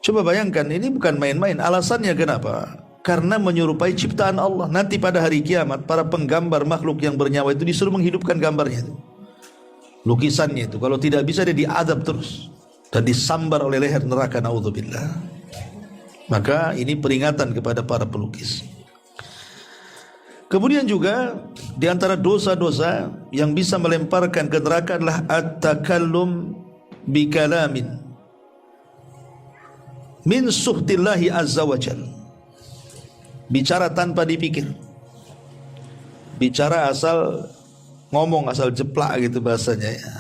Coba bayangkan, ini bukan main-main. Alasannya kenapa? Karena menyerupai ciptaan Allah. Nanti pada hari kiamat para penggambar makhluk yang bernyawa itu disuruh menghidupkan gambarnya itu, lukisannya itu. Kalau tidak bisa, dia diadab terus dan disambar oleh leher neraka, naudzubillah. Maka ini peringatan kepada para pelukis. Kemudian juga di antara dosa-dosa yang bisa melemparkan ke neraka adalah at-takallum bi kalamin min suhtillahi azza wa jalla. Bicara tanpa dipikir, bicara asal ngomong, asal jeplak gitu bahasanya ya.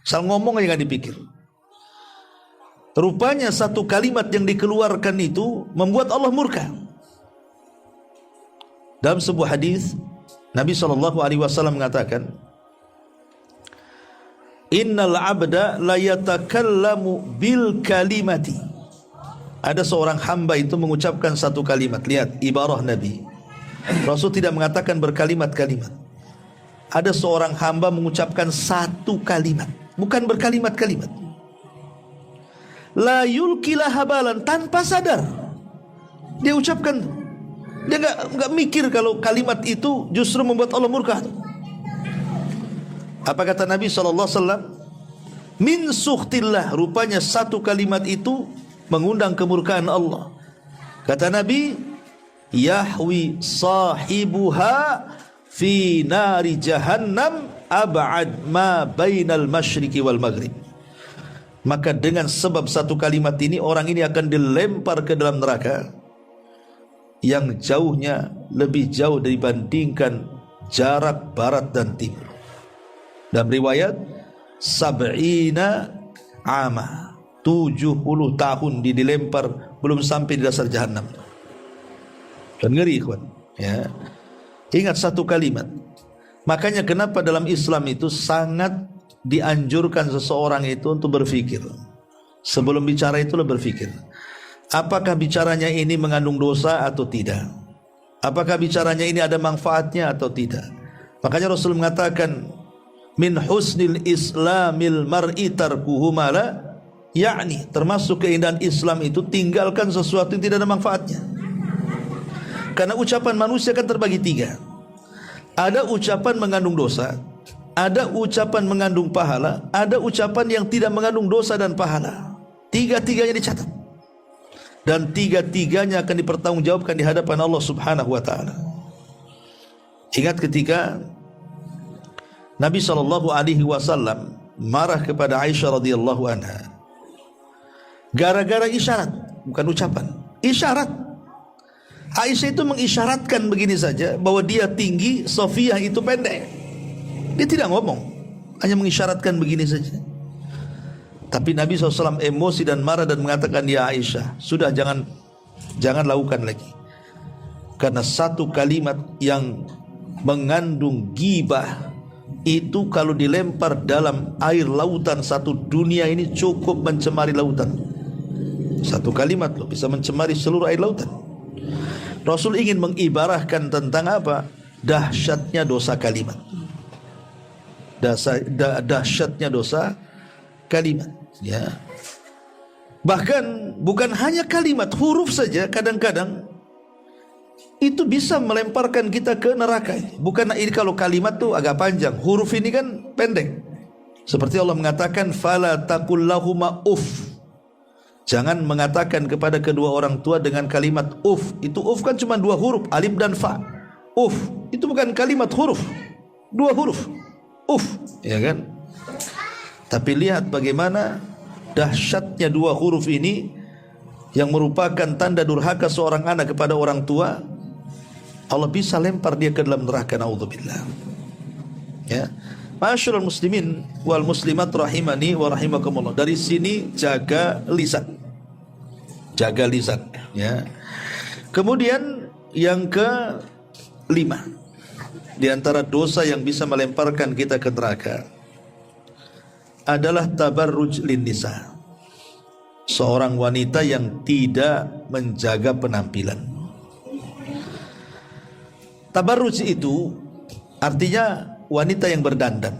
Asal ngomong aja gak dipikir. Rupanya satu kalimat yang dikeluarkan itu membuat Allah murka. Dalam sebuah hadis Nabi SAW mengatakan, innal abda la yatakallamu bil kalimati. Ada seorang hamba itu mengucapkan satu kalimat. Lihat ibarah Nabi, Rasul tidak mengatakan berkalimat-kalimat. Ada seorang hamba mengucapkan satu kalimat, bukan berkalimat-kalimat. La yulkilah habalan, tanpa sadar dia ucapkan. Dia enggak mikir kalau kalimat itu justru membuat Allah murka. Apa kata Nabi SAW? Min sukhtillah, rupanya satu kalimat itu mengundang kemurkaan Allah. Kata Nabi, yahwi sahibuha fi nari jahannam ab'ad ma bainal masyriqi wal maghrib. Maka dengan sebab satu kalimat ini, orang ini akan dilempar ke dalam neraka yang jauhnya lebih jauh dibandingkan jarak barat dan timur. Dalam riwayat sab'ina ama, 70 tahun dilempar, belum sampai di dasar jahanam. Dan ngeri ikhwan ya. Ingat satu kalimat. Makanya kenapa dalam Islam itu sangat dianjurkan seseorang itu untuk berfikir. Sebelum bicara itulah berfikir, apakah bicaranya ini mengandung dosa atau tidak? Apakah bicaranya ini ada manfaatnya atau tidak? Makanya Rasul mengatakan, min husnil islamil mar'i tarkuhu ma la yakni, termasuk keindahan Islam itu tinggalkan sesuatu yang tidak ada manfaatnya. Karena ucapan manusia kan terbagi 3. Ada ucapan mengandung dosa, ada ucapan mengandung pahala, ada ucapan yang tidak mengandung dosa dan pahala. 3-tiganya dicatat, dan 3-tiganya akan dipertanggungjawabkan di hadapan Allah Subhanahu wa ta'ala. Ingat ketika Nabi SAW marah kepada Aisyah radhiyallahu anha gara-gara isyarat. bukan ucapan, isyarat. Aisyah itu mengisyaratkan begini saja, bahwa dia tinggi, Sofiyah itu pendek. Dia tidak ngomong, hanya mengisyaratkan begini saja. Tapi Nabi SAW emosi dan marah dan mengatakan, ya Aisyah, sudah jangan lakukan lagi. Karena satu kalimat yang mengandung ghibah itu kalau dilempar dalam air lautan, satu dunia ini cukup mencemari lautan. Satu kalimat loh bisa mencemari seluruh air lautan. Rasul ingin mengibarahkan tentang apa? Dahsyatnya dosa kalimat. Dahsyatnya dosa kalimat, ya. Bahkan bukan hanya kalimat, huruf saja kadang-kadang itu bisa melemparkan kita ke neraka. Bukan ini kalau kalimat tuh agak panjang, huruf ini kan pendek. Seperti Allah mengatakan, fala taqul lahuma uff. Jangan mengatakan kepada kedua orang tua dengan kalimat uff. Itu uff kan cuma dua huruf, alif dan fa. Uff itu bukan kalimat huruf, dua huruf. Uff, ya kan? Tapi lihat bagaimana dahsyatnya dua huruf ini yang merupakan tanda durhaka seorang anak kepada orang tua. Allah bisa lempar dia ke dalam neraka, naudzubillah. Ya. Ma'asyiral muslimin wal muslimat rahimani wa rahimakumullah. Dari sini jaga lisan. Jaga lisan, ya. Kemudian yang ke-5 di antara dosa yang bisa melemparkan kita ke neraka adalah tabarruj lin nisa. Seorang wanita yang tidak menjaga penampilan. Tabarruj itu artinya wanita yang berdandan.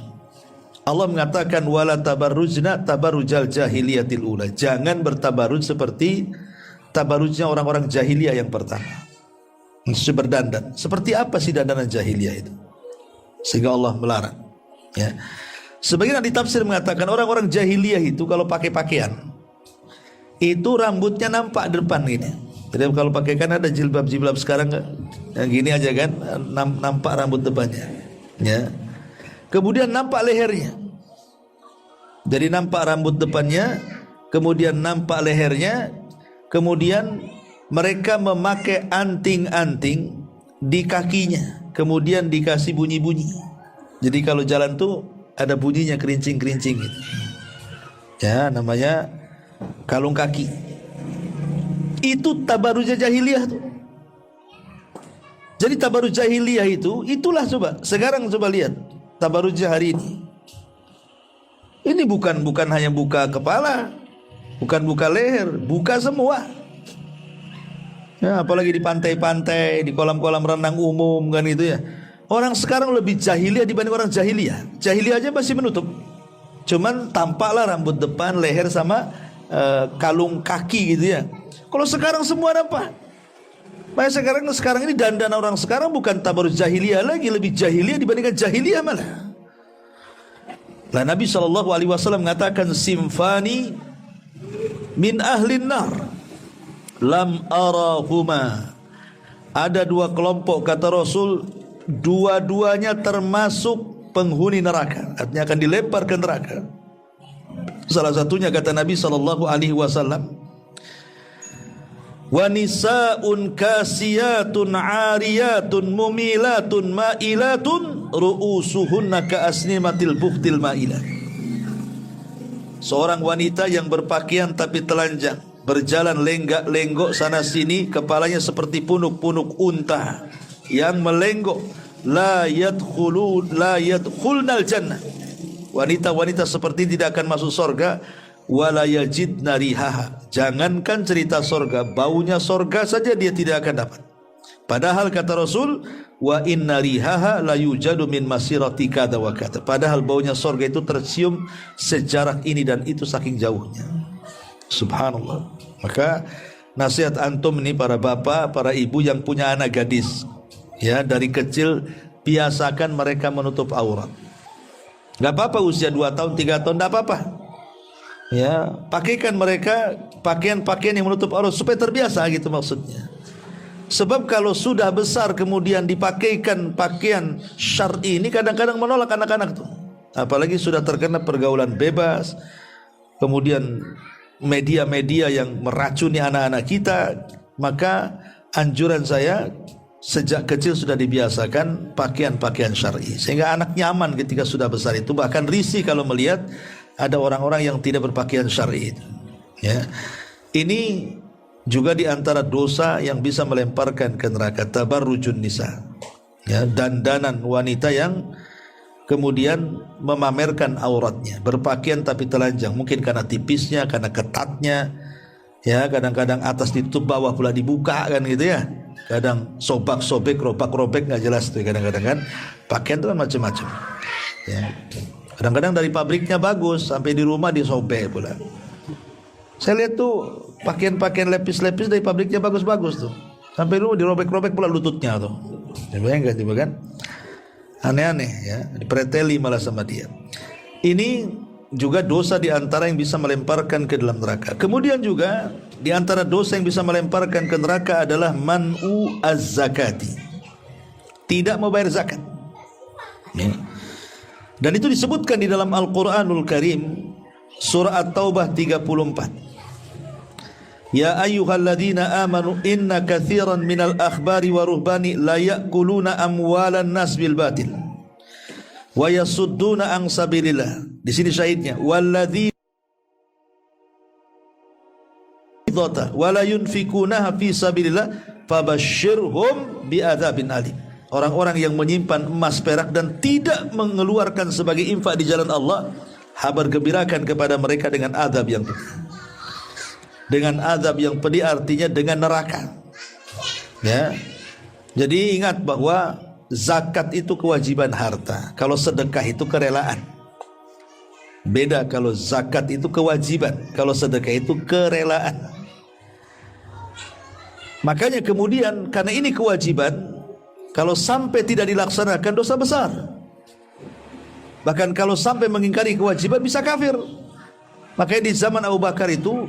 Allah mengatakan wala tabarrujna tabarrujal jahiliyatil ula. Jangan bertabarruj seperti tabarrujnya orang-orang jahiliyah yang pertama. Berdandan. Seperti apa sih dandanan jahiliyah itu? Sehingga Allah melarang, ya. Sebagian ahli tafsir mengatakan orang-orang jahiliyah itu kalau pakai pakaian itu rambutnya nampak depan gini. Jadi kalau pakai kan ada jilbab-jilbab sekarang yang gini aja kan, nampak rambut depannya, ya. Kemudian nampak lehernya. Jadi nampak rambut depannya, kemudian nampak lehernya, kemudian mereka memakai anting-anting di kakinya, kemudian dikasih bunyi-bunyi. Jadi kalau jalan tuh ada bunyinya kerincing-kerincing gitu. Ya, namanya kalung kaki. Itu tabarruj jahiliyah tuh. Jadi tabarruj jahiliyah itu, itulah coba. Sekarang coba lihat tabarruj hari ini. Ini bukan hanya buka kepala, bukan buka leher, buka semua. Ya, apalagi di pantai-pantai, di kolam-kolam renang umum kan itu ya. Orang sekarang lebih jahiliyah dibanding orang jahiliyah. Jahiliyah aja masih menutup. Cuman tampaklah rambut depan, leher sama kalung kaki gitu ya. Kalau sekarang semua nampak. Makanya sekarang ini dandan orang sekarang bukan tabarruj jahiliyah lagi, lebih jahiliyah dibandingkan jahiliyah malah. Lah Nabi SAW mengatakan simfani min ahlin nar lam arahuma. Ada dua kelompok kata Rasul, dua-duanya termasuk penghuni neraka, artinya akan dilempar ke neraka. Salah satunya kata Nabi SAW, wa nisaun kasiyatun ariyatun mumilatun mailatun ru'usuhunna ka'asnimatil buhtil mailat. Seorang wanita yang berpakaian tapi telanjang, berjalan lenggak-lenggok sana sini, kepalanya seperti punuk-punuk unta yang melenggok. La yadkhulnal jannah. Wanita-wanita seperti tidak akan masuk surga. Wala yajidna rihaha. Jangankan cerita surga, baunya surga saja dia tidak akan dapat. Padahal kata Rasul, wa inna rihaha la yujadu min masirati kada wa kada. Padahal baunya surga itu tercium sejarak ini dan itu saking jauhnya. Subhanallah. Maka nasihat antum ini para bapak, para ibu yang punya anak gadis, ya, dari kecil biasakan mereka menutup aurat. Gak apa-apa usia 2 tahun, 3 tahun, gak apa-apa. Ya, pakaikan mereka pakaian-pakaian yang menutup aurat supaya terbiasa gitu maksudnya. Sebab kalau sudah besar kemudian dipakaikan pakaian syar'i ini kadang-kadang menolak anak-anak tuh. Apalagi sudah terkena pergaulan bebas, kemudian media-media yang meracuni anak-anak kita, maka anjuran saya sejak kecil sudah dibiasakan pakaian-pakaian syar'i sehingga anak nyaman ketika sudah besar itu, bahkan risih kalau melihat ada orang-orang yang tidak berpakaian syar'i itu. Ya. Ini juga di antara dosa yang bisa melemparkan ke neraka, tabarrujun nisa. Ya, dandanan wanita yang kemudian memamerkan auratnya, berpakaian tapi telanjang, mungkin karena tipisnya, karena ketatnya. Ya, kadang-kadang atas ditutup, bawah pula dibuka kan gitu ya. Kadang sobak-sobek, robak-robek nggak jelas tuh kadang-kadang kan. Pakaian itu kan macam-macam. Ya. Kadang-kadang dari pabriknya bagus, sampai di rumah disobek pula. Saya lihat tuh pakaian-pakaian lepis-lepis dari pabriknya bagus-bagus tuh. Sampai rumah dirobek-robek pula lututnya tuh. Bayangkan juga kan. Aneh-aneh ya, dipreteli malah sama dia. Ini juga dosa di antara yang bisa melemparkan ke dalam neraka. Kemudian juga di antara dosa yang bisa melemparkan ke neraka adalah man'u az-zakati. Tidak membayar zakat. Ya. Dan itu disebutkan di dalam Al-Qur'anul Karim, surah At-Taubah 34. Ya ayyuhalladzina amanu inna katsiran minal akhbari wa ruhbani la ya'kuluna amwalan nas bil batil wa yasudduna an sabilillah. Di sini syahidnya, walladzina wala yunfikunaha fi sabilillah fabashshirhum bi'adzabin alim. Orang-orang yang menyimpan emas perak dan tidak mengeluarkan sebagai infak di jalan Allah, kabar gembirakan kepada mereka dengan azab yang pedih. Dengan azab yang pedih artinya dengan neraka. Ya. Jadi ingat bahwa zakat itu kewajiban harta. Kalau sedekah itu kerelaan. Beda kalau zakat itu kewajiban, kalau sedekah itu kerelaan. Makanya kemudian karena ini kewajiban, kalau sampai tidak dilaksanakan dosa besar. Bahkan kalau sampai mengingkari kewajiban bisa kafir. Makanya di zaman Abu Bakar itu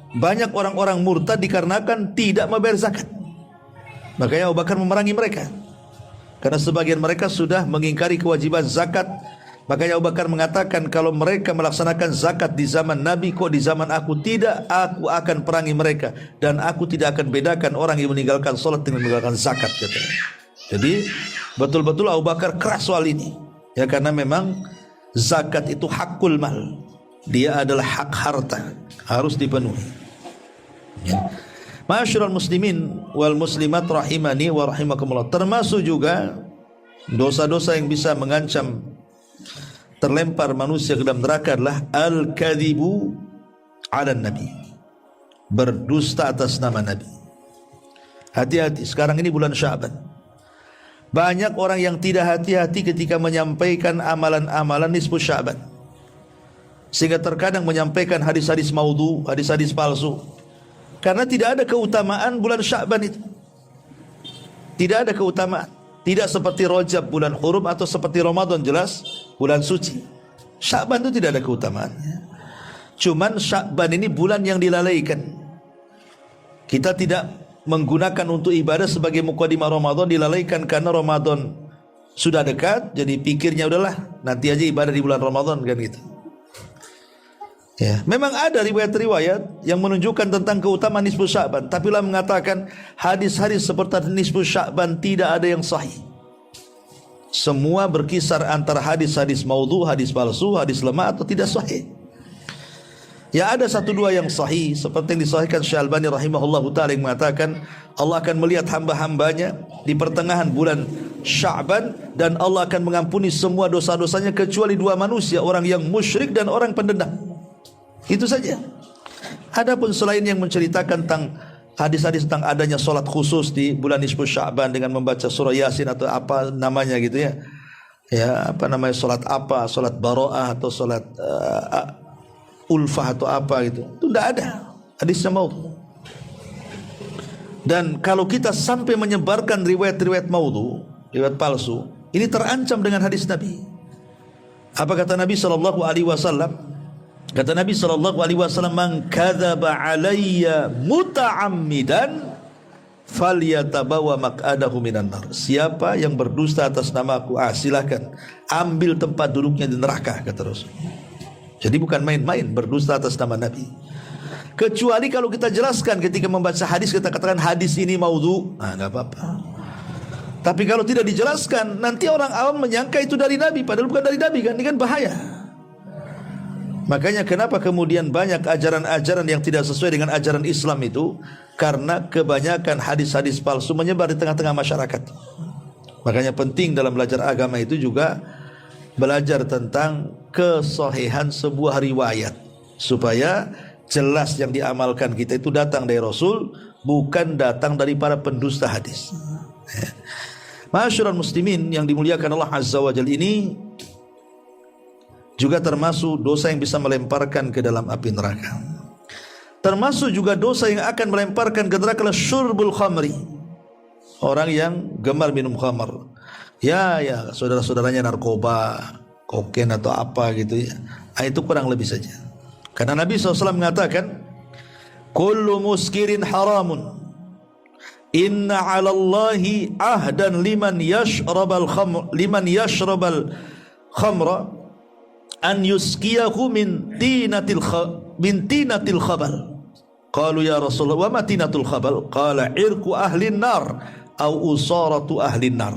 banyak orang-orang murtad dikarenakan tidak membayar zakat. Makanya Abu Bakar memerangi mereka. Karena sebagian mereka sudah mengingkari kewajiban zakat. Makanya Abu Bakar mengatakan, kalau mereka melaksanakan zakat di zaman Nabi, kok di zaman aku tidak, aku akan perangi mereka. Dan aku tidak akan bedakan orang yang meninggalkan sholat dengan meninggalkan zakat, katanya. Jadi betul-betul Abu Bakar keras soal ini. Ya, karena memang zakat itu hakul mal. Dia adalah hak harta, harus dipenuhi. Ya. Ma'asyiral muslimin wal muslimat rahimani wa rahimakumullah. Termasuk juga dosa-dosa yang bisa mengancam terlempar manusia ke dalam neraka adalah al-kadzibu 'ala nabi. Berdusta atas nama Nabi. Hati-hati, sekarang ini bulan Sya'ban. Banyak orang yang tidak hati-hati ketika menyampaikan amalan-amalan nisfu Sya'ban. Sehingga terkadang menyampaikan hadis-hadis maudhu, hadis-hadis palsu. Karena tidak ada keutamaan bulan Sya'ban itu. Tidak ada keutamaan. Tidak seperti Rajab bulan hurum atau seperti Ramadan jelas bulan suci. Sya'ban itu tidak ada keutamaannya. Cuman Sya'ban ini bulan yang dilalaikan. Kita tidak menggunakan untuk ibadah sebagai mukadimah Ramadan, dilalaikan karena Ramadan sudah dekat. Jadi pikirnya udahlah nanti aja ibadah di bulan Ramadan kan gitu. Ya, memang ada riwayat-riwayat yang menunjukkan tentang keutamaan nisfu Sya'ban, tapi lah mengatakan hadis-hadis seperti nisfu Sya'ban tidak ada yang sahih. Semua berkisar antara hadis-hadis maudhu, hadis palsu, hadis lemah atau tidak sahih. Ya, ada satu dua yang sahih seperti yang disahihkan Syekh Albani rahimahullahu taala yang mengatakan Allah akan melihat hamba-hambanya di pertengahan bulan Sya'ban dan Allah akan mengampuni semua dosa-dosanya kecuali dua manusia, orang yang musyrik dan orang pendendam. Itu saja. Adapun selain yang menceritakan tentang hadis-hadis tentang adanya solat khusus di bulan nisfu Sya'ban dengan membaca surah Yasin atau apa namanya gitu ya. Ya, apa namanya solat apa, solat Bara'ah atau solat Ulfah atau apa gitu. Itu tidak ada hadisnya maudhu. Dan kalau kita sampai menyebarkan riwayat-riwayat maudhu, riwayat palsu, ini terancam dengan hadis Nabi. Apa kata Nabi sallallahu alaihi wasallam? Kata Nabi sallallahu alaihi wasallam, "Man kadzaba alayya muta'ammidan falyatabawa maq'adahu minan nar." Siapa yang berdusta atas namaku, silakan ambil tempat duduknya di neraka, kata Rasul. Jadi bukan main-main berdusta atas nama Nabi. Kecuali kalau kita jelaskan ketika membaca hadis, kita katakan hadis ini maudhu, nggak apa-apa. Tapi kalau tidak dijelaskan, nanti orang awam menyangka itu dari Nabi, padahal bukan dari Nabi kan, ini kan bahaya. Makanya kenapa kemudian banyak ajaran-ajaran yang tidak sesuai dengan ajaran Islam itu? Karena kebanyakan hadis-hadis palsu menyebar di tengah-tengah masyarakat. Makanya penting dalam belajar agama itu juga belajar tentang kesahihan sebuah riwayat, supaya jelas yang diamalkan kita itu datang dari Rasul, bukan datang dari para pendusta hadis. Ma'asyiral muslimin yang dimuliakan Allah Azza wa Jalla, ini juga termasuk dosa yang bisa melemparkan ke dalam api neraka. Termasuk juga dosa yang akan melemparkan ke neraka adalah syurbul khamri. Orang yang gemar minum khamar. Ya saudara-saudaranya narkoba, kokain atau apa gitu ya. Itu kurang lebih saja. Karena Nabi SAW mengatakan, kullu muskirin haramun. Inna 'ala Allahi ahdan liman yashrabal khamra an yuskiyahu min tinatil khabal. Qalu ya Rasulullah, wa ma tinatul khabal? Qala irku ahlin nar au usaratu ahlin nar.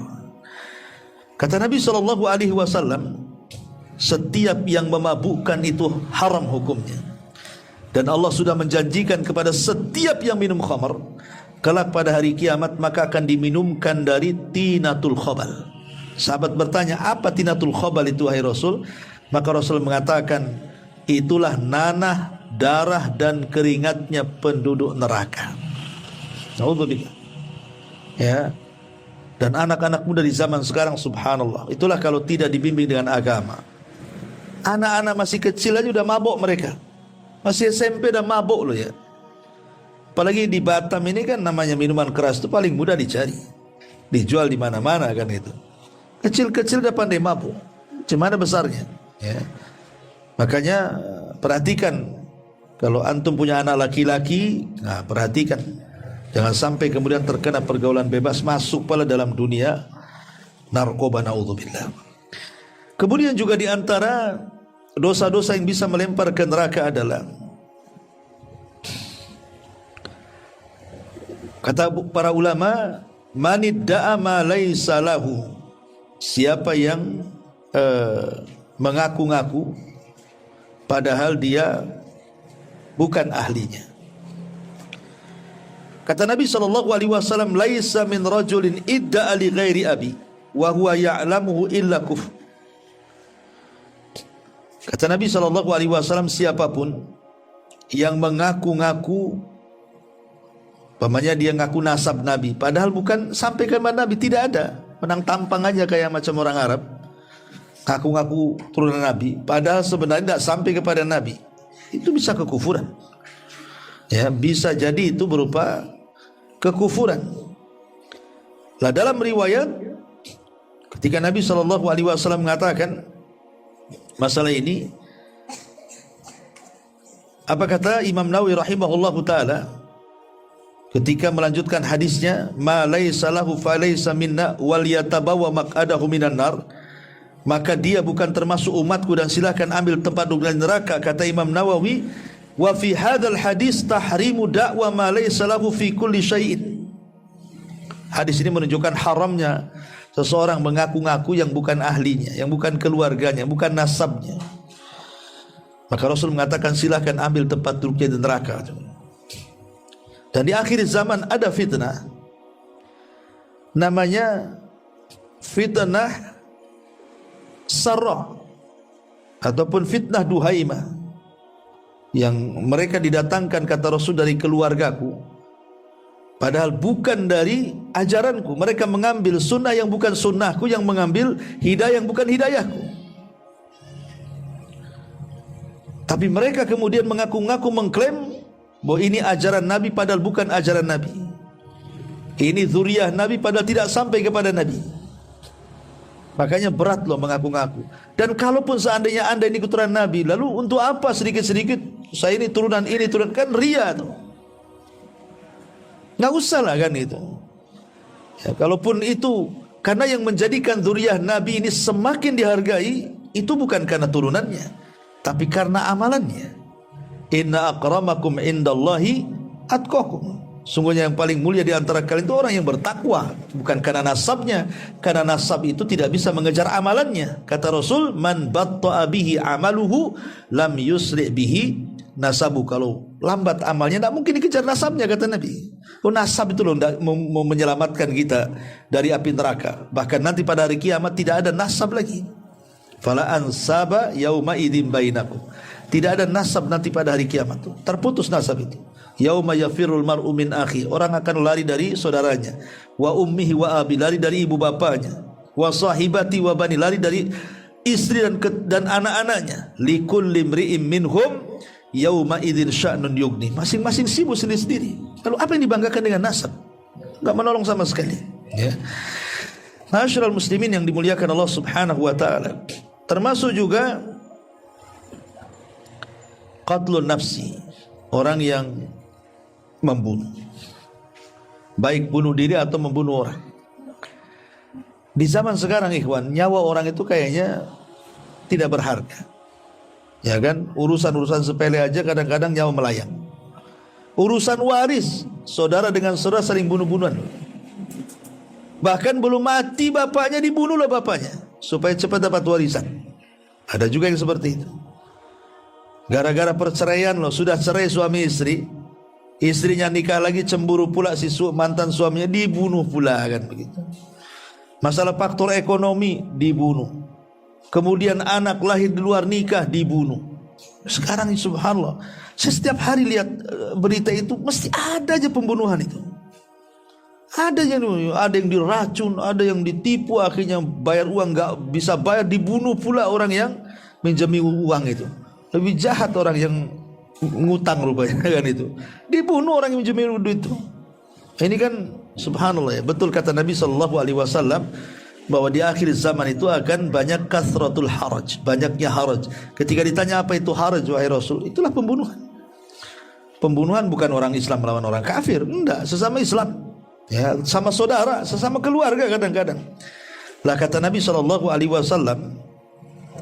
Kata Nabi SAW, setiap yang memabukkan itu haram hukumnya. Dan Allah sudah menjanjikan kepada setiap yang minum khamar, kelak pada hari kiamat maka akan diminumkan dari tinatul khabal. Sahabat bertanya, apa tinatul khabal itu wahai Rasul? Maka Rasul mengatakan, itulah nanah, darah dan keringatnya penduduk neraka. Naudzubillah. Ya. Dan anak-anak muda di zaman sekarang, subhanallah, itulah kalau tidak dibimbing dengan agama. Anak-anak masih kecil aja udah mabuk mereka. Masih SMP udah mabuk loh ya. Apalagi di Batam ini kan namanya minuman keras itu paling mudah dicari. Dijual di mana-mana kan itu. Kecil-kecil udah pandai mabuk. Gimana besarnya? Ya. Makanya perhatikan, kalau antum punya anak laki-laki, nah perhatikan, jangan sampai kemudian terkena pergaulan bebas, masuk pula dalam dunia narkoba, naudzubillah. Kemudian juga di antara dosa-dosa yang bisa melempar ke neraka adalah, kata para ulama, manidda'a ma laisa lahu, siapa yang mengaku-ngaku padahal dia bukan ahlinya. Kata Nabi SAW, laisa min rajulin idda'a li ghairi abi wa huwa ya'lamuhu illa kufr. Kata Nabi SAW, siapapun yang mengaku-ngaku, umpamanya dia ngaku nasab Nabi, padahal bukan sampai ke Nabi, tidak ada, menang tampang aja kayak macam orang Arab, ngaku-ngaku turunan Nabi, padahal sebenarnya tidak sampai kepada Nabi, itu bisa kekufuran. Ya, bisa jadi itu berupa kekufuran. Lah dalam riwayat, ketika Nabi SAW mengatakan masalah ini, apa kata Imam Nawawi rahimahullahu taala ketika melanjutkan hadisnya, ma laisa lahu fa laisa minna wal yatabawa maq'adahu minan nar, maka dia bukan termasuk umatku dan silakan ambil tempat duduk di neraka. Kata Imam Nawawi, wa fi hadzal hadis tahrimu da'wa ma laisa lahu fi kulli syai'in. Hadis ini menunjukkan haramnya seseorang mengaku-ngaku yang bukan ahlinya, yang bukan keluarganya, bukan nasabnya. Maka Rasul mengatakan silakan ambil tempat duduknya di neraka. Dan di akhir zaman ada fitnah, namanya fitnah sarrah ataupun fitnah duhaimah, yang mereka didatangkan kata Rasul dari keluargaku, padahal bukan dari ajaranku. Mereka mengambil sunnah yang bukan sunnahku, yang mengambil hidayah yang bukan hidayahku. Tapi mereka kemudian mengaku-ngaku mengklaim bahwa ini ajaran Nabi padahal bukan ajaran Nabi. Ini zuriyah Nabi padahal tidak sampai kepada Nabi. Makanya berat loh mengaku-ngaku. Dan kalaupun seandainya anda ini keturunan Nabi, lalu untuk apa sedikit-sedikit saya ini turunan ini, turunan, kan ria tuh. Nggak usah lah kan itu. Ya, kalaupun itu karena yang menjadikan zuriyah Nabi ini semakin dihargai, itu bukan karena turunannya, tapi karena amalannya. Inna akramakum indallahi atqakum. Sungguhnya yang paling mulia di antara kalian itu orang yang bertakwa, bukan karena nasabnya. Karena nasab itu tidak bisa mengejar amalannya. Kata Rasul, man batta'a bihi amaluhu lam yusri' bihi nasabu. Kalau lambat amalnya tidak mungkin dikejar nasabnya, kata Nabi. Oh, nasab itu loh mau menyelamatkan kita dari api neraka. Bahkan nanti pada hari kiamat tidak ada nasab lagi. Fala ansaba yauma idzin bainakum. Tidak ada nasab nanti pada hari kiamat itu. Terputus nasab itu. Yauma yafirul mar'u min akhi. Orang akan lari dari saudaranya. Wa ummihi wa abi, lari dari ibu bapanya. Wa sahibati wa bani, lari dari istri dan anak-anaknya. Likulli imri'in minhum yauma idzin sya'nun yughni. Masing-masing sibuk sendiri-sendiri. Lalu apa yang dibanggakan dengan nasab? Enggak menolong sama sekali, ya. Ma'asyiral muslimin yang dimuliakan Allah Subhanahu wa taala. Termasuk juga qatlun nafsi, orang yang membunuh, baik bunuh diri atau membunuh orang. Di zaman sekarang ikhwan, nyawa orang itu kayaknya tidak berharga, ya kan? Urusan-urusan sepele aja kadang-kadang nyawa melayang. Urusan waris, saudara dengan saudara saling bunuh-bunuhan. Bahkan belum mati bapaknya dibunuhlah bapaknya supaya cepat dapat warisan. Ada juga yang seperti itu. Gara-gara perceraian loh, sudah cerai suami istri, istrinya nikah lagi, cemburu pula si mantan suaminya, dibunuh pula, kan begitu. Masalah faktor ekonomi, dibunuh. Kemudian anak lahir di luar nikah, dibunuh. Sekarang subhanallah, saya setiap hari lihat berita itu, mesti ada aja pembunuhan itu. Ada yang diracun, ada yang ditipu, akhirnya bayar uang nggak bisa bayar, dibunuh pula orang yang minjami uang itu. Lebih jahat orang yang ngutang rupanya, kan itu. Dibunuh orang yang minjami duit itu. Ini kan subhanallah ya. Betul kata Nabi SAW bahwa di akhir zaman itu akan banyak kasratul haraj, banyaknya haraj. Ketika ditanya apa itu haraj wahai Rasul, itulah pembunuhan. Pembunuhan bukan orang Islam melawan orang kafir, enggak, sesama Islam. Ya, sama saudara, sesama keluarga kadang-kadang. Lah kata Nabi SAW,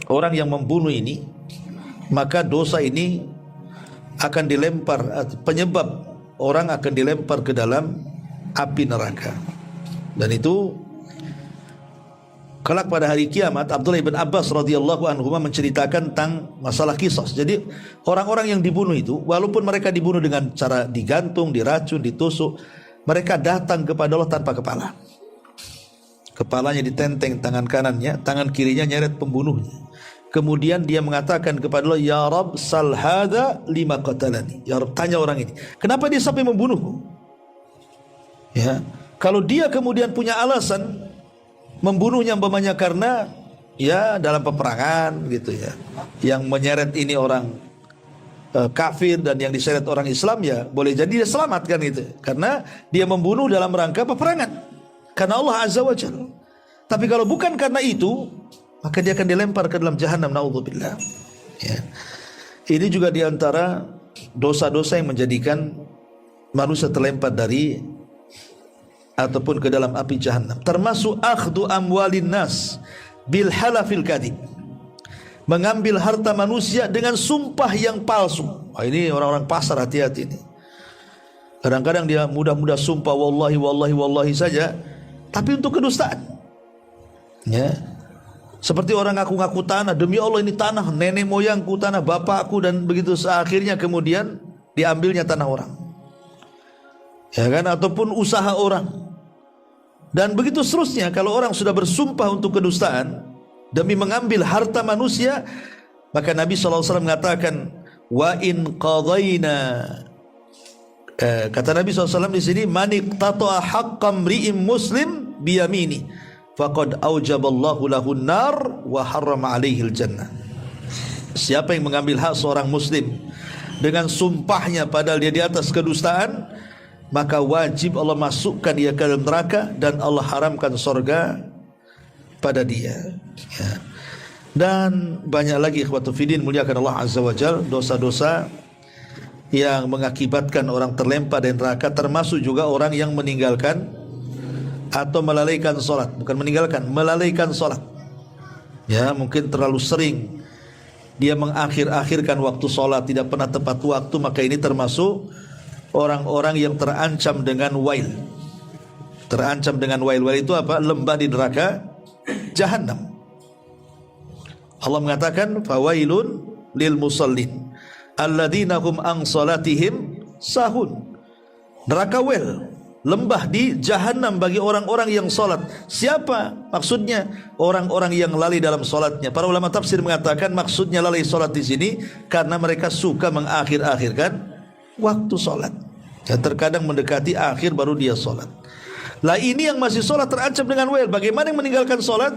orang yang membunuh ini, maka dosa ini akan dilempar, penyebab orang akan dilempar ke dalam api neraka. Dan itu kelak pada hari kiamat, Abdullah bin Abbas radhiyallahu anhu menceritakan tentang masalah kisos. Jadi orang-orang yang dibunuh itu, walaupun mereka dibunuh dengan cara digantung, diracun, ditusuk, mereka datang kepada Allah tanpa kepala. Kepalanya ditenteng tangan kanannya, tangan kirinya nyeret pembunuhnya. Kemudian dia mengatakan kepada Allah, ya Rabb, sal hadza lima qatalani. Ya Rabb, tanya orang ini, kenapa dia sampai membunuhku? Ya, kalau dia kemudian punya alasan membunuhnya umpamanya karena ya dalam peperangan gitu ya, yang menyeret ini orang kafir dan yang diseret orang Islam, ya boleh jadi dia selamat kan gitu, karena dia membunuh dalam rangka peperangan karena Allah Azza wa Jalla. Tapi kalau bukan karena itu, maka dia akan dilempar ke dalam jahanam, naudzubillah. Ya. Ini juga diantara dosa-dosa yang menjadikan manusia terlempar dari ataupun ke dalam api jahanam. Termasuk akhdu amwalin nas bil halafil kadhib, mengambil harta manusia dengan sumpah yang palsu. Wah, ini orang-orang pasar, hati-hati ini. Kadang-kadang dia mudah-mudah sumpah wallahi wallahi wallahi saja, tapi untuk kedustaan. Ya. Seperti orang ngaku-ngaku tanah, demi Allah ini tanah nenek moyangku, tanah bapakku, dan begitu akhirnya kemudian diambilnya tanah orang. Ya kan, ataupun usaha orang. Dan begitu seterusnya. Kalau orang sudah bersumpah untuk kedustaan demi mengambil harta manusia, maka Nabi SAW mengatakan, wa in qadayna, kata Nabi SAW di sini, man iqtata'a haqqam ri'im muslim biyamini faqad aujaballahu lahun nar wa harrama alaihil jannah. Siapa yang mengambil hak seorang muslim dengan sumpahnya padahal dia di atas kedustaan, maka wajib Allah masukkan dia ke dalam neraka dan Allah haramkan surga pada dia. Ya. Dan banyak lagi ikhwatu fiddin, muliakan Allah Azza wa Jalla, dosa-dosa yang mengakibatkan orang terlempar dari neraka, termasuk juga orang yang meninggalkan atau melalaikan sholat. Bukan meninggalkan, melalaikan sholat. Ya, mungkin terlalu sering dia mengakhir-akhirkan waktu sholat, tidak pernah tepat waktu, maka ini termasuk orang-orang yang terancam dengan wail. Terancam dengan wail. Wail itu apa? Lembah di neraka Jahannam. Allah mengatakan fawailun lil musallin alladzina hum an salatihim sahun. Neraka wail, lembah di Jahannam bagi orang-orang yang salat. Siapa maksudnya? Orang-orang yang lalai dalam salatnya. Para ulama tafsir mengatakan maksudnya lalai salat di sini karena mereka suka mengakhir-akhirkan waktu salat. Dan terkadang mendekati akhir baru dia salat. Lah ini yang masih salat terancam dengan wail. Bagaimana yang meninggalkan salat?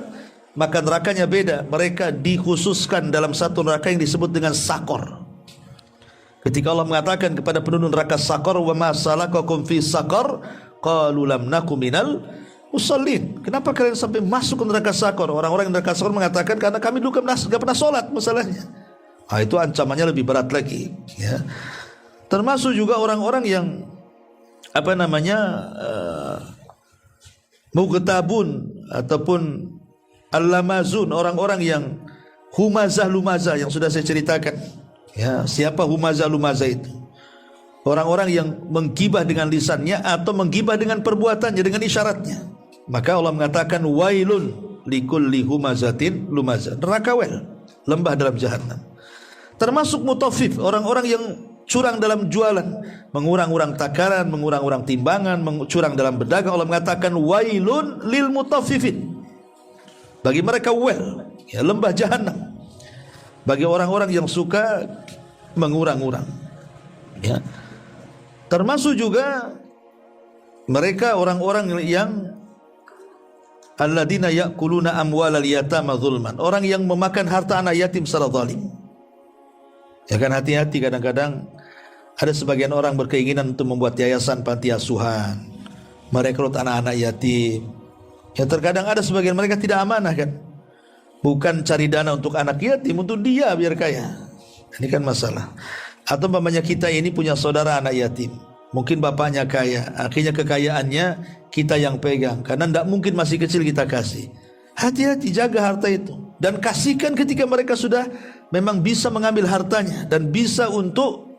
Maka nerakanya beda. Mereka dikhususkan dalam satu neraka yang disebut dengan sakor. Ketika Allah mengatakan kepada penduduk neraka sakor, wa ma salakakum fi sakor, qalu lam nakum minal musallin. Kenapa kalian sampai masuk ke neraka sakor? Orang-orang neraka sakor mengatakan karena kami dulu enggak pernah salat masalahnya. Ah, itu ancamannya lebih berat lagi, ya. Termasuk juga orang-orang yang mughtabun ataupun al-lamazun, orang-orang yang humazah lumazah yang sudah saya ceritakan. Ya, siapa humazah lumazah itu? Orang-orang yang menggibah dengan lisannya atau menggibah dengan perbuatannya, dengan isyaratnya. Maka Allah mengatakan wailun likulli humazatin lumazah. Neraka wail, lembah dalam Jahannam. Termasuk mutaffif, orang-orang yang curang dalam jualan, mengurang-urang takaran, mengurang-urang timbangan, curang dalam berdagang. Allah mengatakan wailun lil mutaffifin. Bagi mereka wail, ya, lembah Jahannam. Bagi orang-orang yang suka mengurang-urang, ya. Termasuk juga mereka orang-orang yang alladzina ya'kuluna amwalal yatama zulman, orang yang memakan harta anak yatim secara zalim. Ya kan, hati-hati, kadang-kadang ada sebagian orang berkeinginan untuk membuat yayasan panti asuhan, merekrut anak-anak yatim. Ya, terkadang ada sebagian mereka tidak amanah kan. Bukan cari dana untuk anak yatim, untuk dia biar kaya. Ini kan masalah. Atau umpamanya kita ini punya saudara anak yatim, mungkin bapaknya kaya, akhirnya kekayaannya kita yang pegang, karena tidak mungkin masih kecil kita kasih. Hati-hati, jaga harta itu, dan kasihkan ketika mereka sudah memang bisa mengambil hartanya dan bisa untuk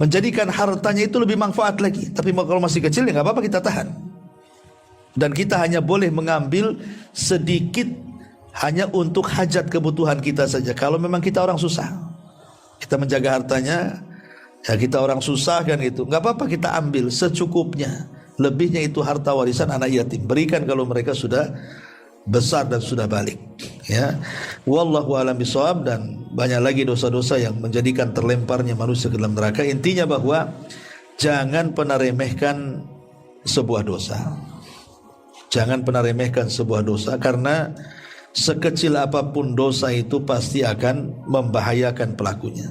menjadikan hartanya itu lebih manfaat lagi. Tapi kalau masih kecil ya nggak apa-apa, kita tahan. Dan kita hanya boleh mengambil sedikit hanya untuk hajat kebutuhan kita saja. Kalau memang kita orang susah, kita menjaga hartanya, ya kita orang susah kan itu, nggak apa-apa, kita ambil secukupnya. Lebihnya itu harta warisan anak yatim, berikan kalau mereka sudah besar dan sudah balik. Ya, wallahu a'lam bishawab. Dan banyak lagi dosa-dosa yang menjadikan terlemparnya manusia ke dalam neraka. Intinya bahwa jangan pernah remehkan sebuah dosa. Jangan pernah remehkan sebuah dosa, karena sekecil apapun dosa itu pasti akan membahayakan pelakunya.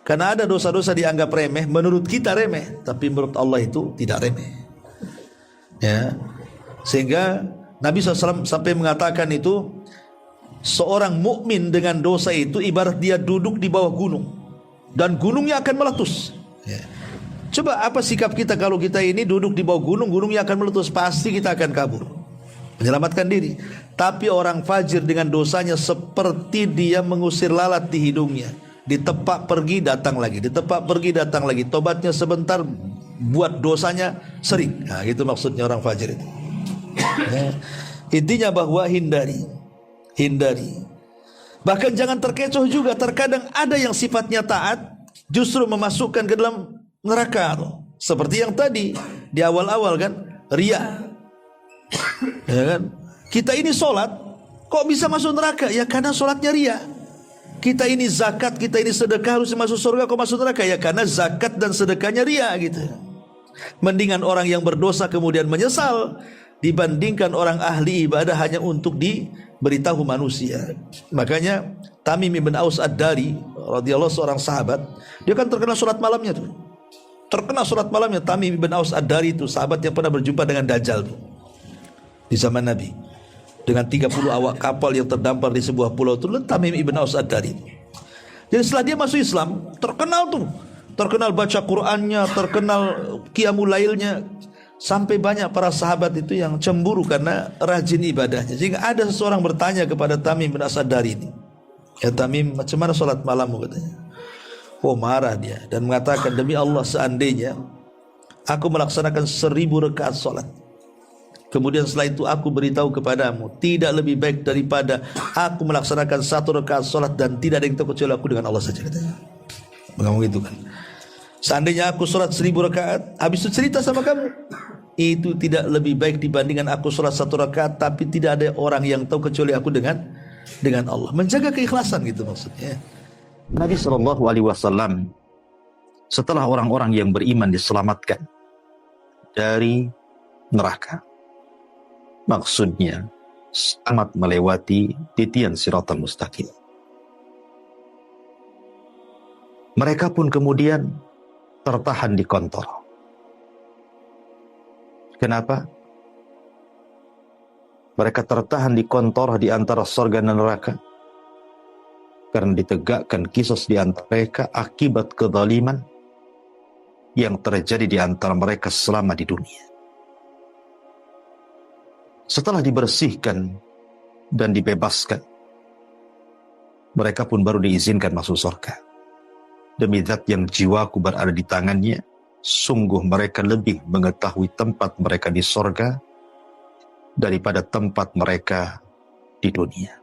Karena ada dosa-dosa dianggap remeh, menurut kita remeh, tapi menurut Allah itu tidak remeh. Ya, sehingga Nabi SAW sampai mengatakan itu, seorang mukmin dengan dosa itu ibarat dia duduk di bawah gunung, dan gunungnya akan meletus. Ya. Coba apa sikap kita kalau kita ini duduk di bawah gunung, gunungnya akan meletus, pasti kita akan kabur, menyelamatkan diri. Tapi orang fajir dengan dosanya seperti dia mengusir lalat di hidungnya, ditepak pergi datang lagi, ditepak pergi datang lagi, tobatnya sebentar, buat dosanya sering. Nah, itu maksudnya orang fajir itu. Ya. Intinya bahwa hindari. Bahkan jangan terkecoh juga. Terkadang ada yang sifatnya taat justru memasukkan ke dalam neraka, seperti yang tadi di awal-awal kan, riya. Ya kan? Kita ini sholat kok bisa masuk neraka? Ya karena sholatnya riya. Kita ini zakat, kita ini sedekah harus masuk surga, kok masuk neraka? Ya karena zakat dan sedekahnya riya gitu. Mendingan orang yang berdosa kemudian menyesal dibandingkan orang ahli ibadah hanya untuk diberitahu manusia. Makanya Tamim ibn Aus ad-Dari radhiyallahu, seorang sahabat, dia kan terkenal sholat malamnya tuh. Terkenal sholat malamnya. Tamim ibn Aus ad-Dari itu sahabat yang pernah berjumpa dengan Dajjal tuh, di zaman Nabi, dengan 30 awak kapal yang terdampar di sebuah pulau itu. Tamim ibn Aus ad-Dari. Jadi setelah dia masuk Islam, terkenal tuh, terkenal baca Qur'annya, terkenal qiyamul lailnya. Sampai banyak para sahabat itu yang cemburu karena rajin ibadahnya. Sehingga ada seseorang bertanya kepada Tamim bin As-Dari ini, ya Tamim, macam mana solat malammu, katanya. Oh, marah dia dan mengatakan, demi Allah, seandainya aku melaksanakan 1000 rakaat solat, kemudian setelah itu aku beritahu kepadamu, tidak lebih baik daripada aku melaksanakan 1 rakaat solat dan tidak ada yang tahu kecuali aku dengan Allah saja, katanya. Ngomong gitu kan. Seandainya aku solat 1000 rakaat, habis itu cerita sama kamu, itu tidak lebih baik dibandingkan aku solat 1 rakaat tapi tidak ada orang yang tahu kecuali aku dengan Allah. Menjaga keikhlasan gitu maksudnya. Nabi SAW setelah orang-orang yang beriman diselamatkan dari neraka, maksudnya selamat melewati titian siratal mustaqim, mereka pun kemudian tertahan di kontor. Kenapa? Mereka tertahan di kontor di antara surga dan neraka karena ditegakkan kisos di antara mereka akibat kezaliman yang terjadi di antara mereka selama di dunia. Setelah dibersihkan dan dibebaskan, mereka pun baru diizinkan masuk surga. Demi zat yang jiwaku berada di tangannya, sungguh mereka lebih mengetahui tempat mereka di surga daripada tempat mereka di dunia.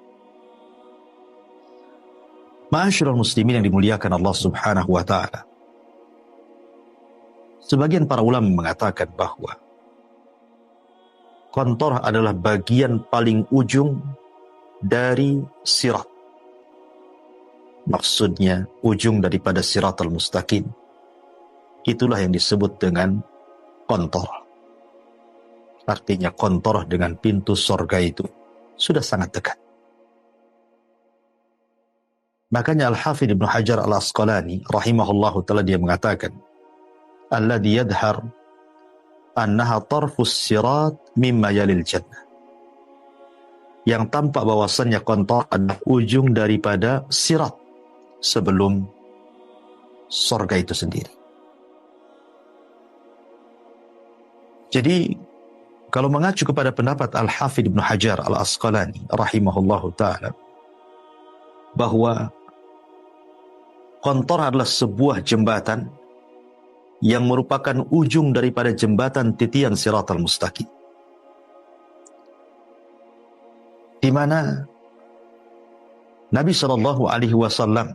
Ma'asyiral muslimin yang dimuliakan Allah Subhanahu wa ta'ala, sebagian para ulama mengatakan bahwa kontor adalah bagian paling ujung dari sirat. Maksudnya ujung daripada siratal mustaqim. Itulah yang disebut dengan kontor. Artinya kontor dengan pintu surga itu sudah sangat dekat. Makanya Al-Hafidh Ibnu Hajar Al-Asqalani rahimahullahu ta'ala dia mengatakan, alladhi yadhar annaha tarfus sirat mimma yalil jannah. Yang tampak bahwasannya kontor adalah ujung daripada sirat sebelum surga itu sendiri. Jadi kalau mengacu kepada pendapat Al-Hafidh Ibnu Hajar Al-Asqalani rahimahullahu ta'ala, bahwa kontor adalah sebuah jembatan yang merupakan ujung daripada jembatan titian siratal mustaqim, di mana Nabi SAW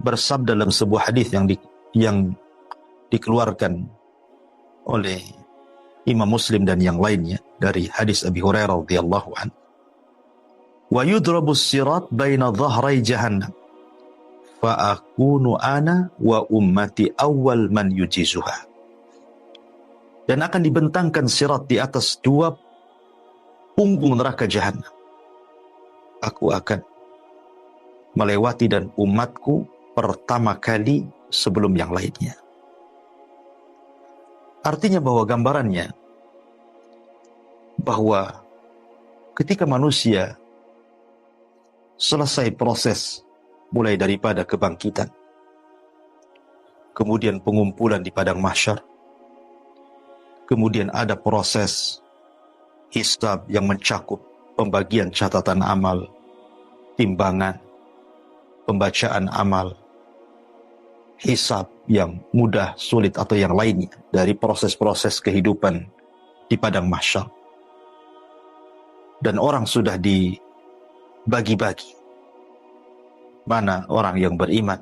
bersabda dalam sebuah hadis yang dikeluarkan oleh Imam Muslim dan yang lainnya dari hadis Abi Hurairah radhiyallahu anhu, wa yudrabu sirat baina dhahrai jahannam fa akunu ana wa ummati awwal man yujizuha. Dan akan dibentangkan sirat di atas 2 punggung neraka jahannam. Aku akan melewati dan umatku pertama kali sebelum yang lainnya. Artinya bahwa gambarannya bahwa ketika manusia selesai proses mulai daripada kebangkitan, kemudian pengumpulan di padang mahsyar, kemudian ada proses hisab yang mencakup pembagian catatan amal, timbangan, pembacaan amal, hisab yang mudah, sulit atau yang lainnya dari proses-proses kehidupan di padang mahsyar. Dan orang sudah dibagi-bagi, mana orang yang beriman,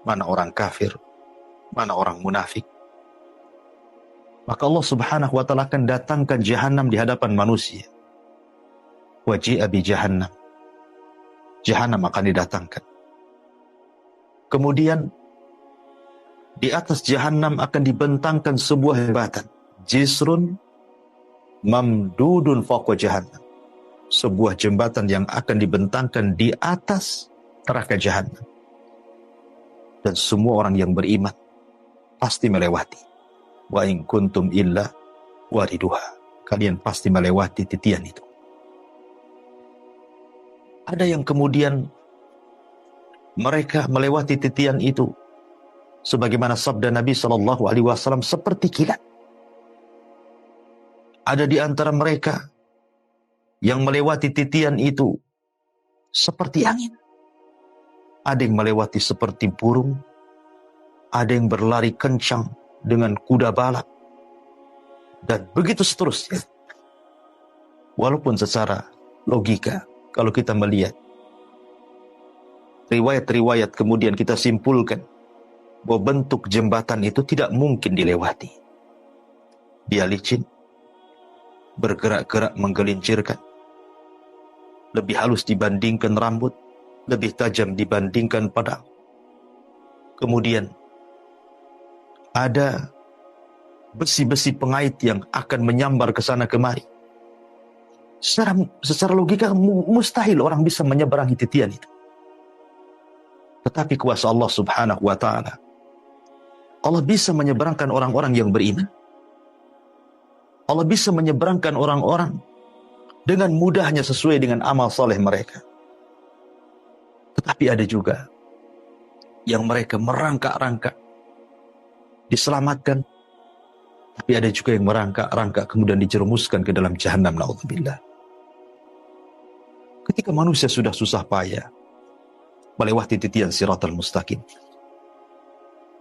mana orang kafir, mana orang munafik. Maka Allah Subhanahu wa ta'ala akan datangkan jahannam di hadapan manusia. Waji'a bi jahannam. Jahannam akan didatangkan. Kemudian di atas jahannam akan dibentangkan sebuah jembatan, jisrun mamdudun fawqa jahannam. Sebuah jembatan yang akan dibentangkan di atas neraka jahannam. Dan semua orang yang beriman pasti melewati. Wa in kuntum illa wariduha. Kalian pasti melewati titian itu. Ada yang kemudian mereka melewati titian itu sebagaimana sabda Nabi SAW, seperti kilat. Ada di antara mereka yang melewati titian itu seperti angin. Ada yang melewati seperti burung. Ada yang berlari kencang dengan kuda balap. Dan begitu seterusnya. Walaupun secara logika, kalau kita melihat riwayat-riwayat kemudian kita simpulkan bahwa bentuk jembatan itu tidak mungkin dilewati. Dia licin, bergerak-gerak menggelincirkan, lebih halus dibandingkan rambut, lebih tajam dibandingkan pedang. Kemudian ada besi-besi pengait yang akan menyambar ke sana kemari. Secara logika mustahil orang bisa menyeberangi titian itu. Tetapi kuasa Allah Subhanahu wa ta'ala, Allah bisa menyeberangkan orang-orang yang beriman. Allah bisa menyeberangkan orang-orang dengan mudahnya sesuai dengan amal soleh mereka. Tetapi ada juga yang mereka merangkak-rangkak diselamatkan, tapi ada juga yang merangkak-rangkak kemudian dijerumuskan ke dalam jahanam, naudzubillah. Ketika manusia sudah susah payah melewati titian Shiratal Mustaqim,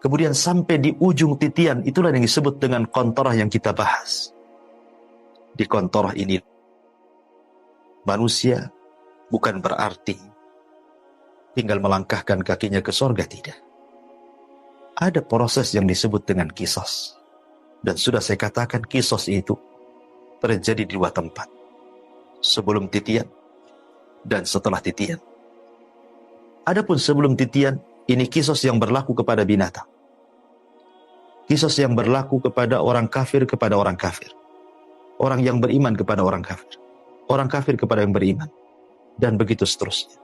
kemudian sampai di ujung titian, itulah yang disebut dengan qantarah yang kita bahas. Di qantarah ini manusia bukan berarti tinggal melangkahkan kakinya ke surga, tidak. Ada proses yang disebut dengan qisas. Dan sudah saya katakan qisas itu terjadi di dua tempat. Sebelum titian dan setelah titian. Adapun sebelum titian, ini qisas yang berlaku kepada binatang. Qisas yang berlaku kepada orang kafir kepada orang kafir. Orang yang beriman kepada orang kafir. Orang kafir kepada yang beriman. Dan begitu seterusnya.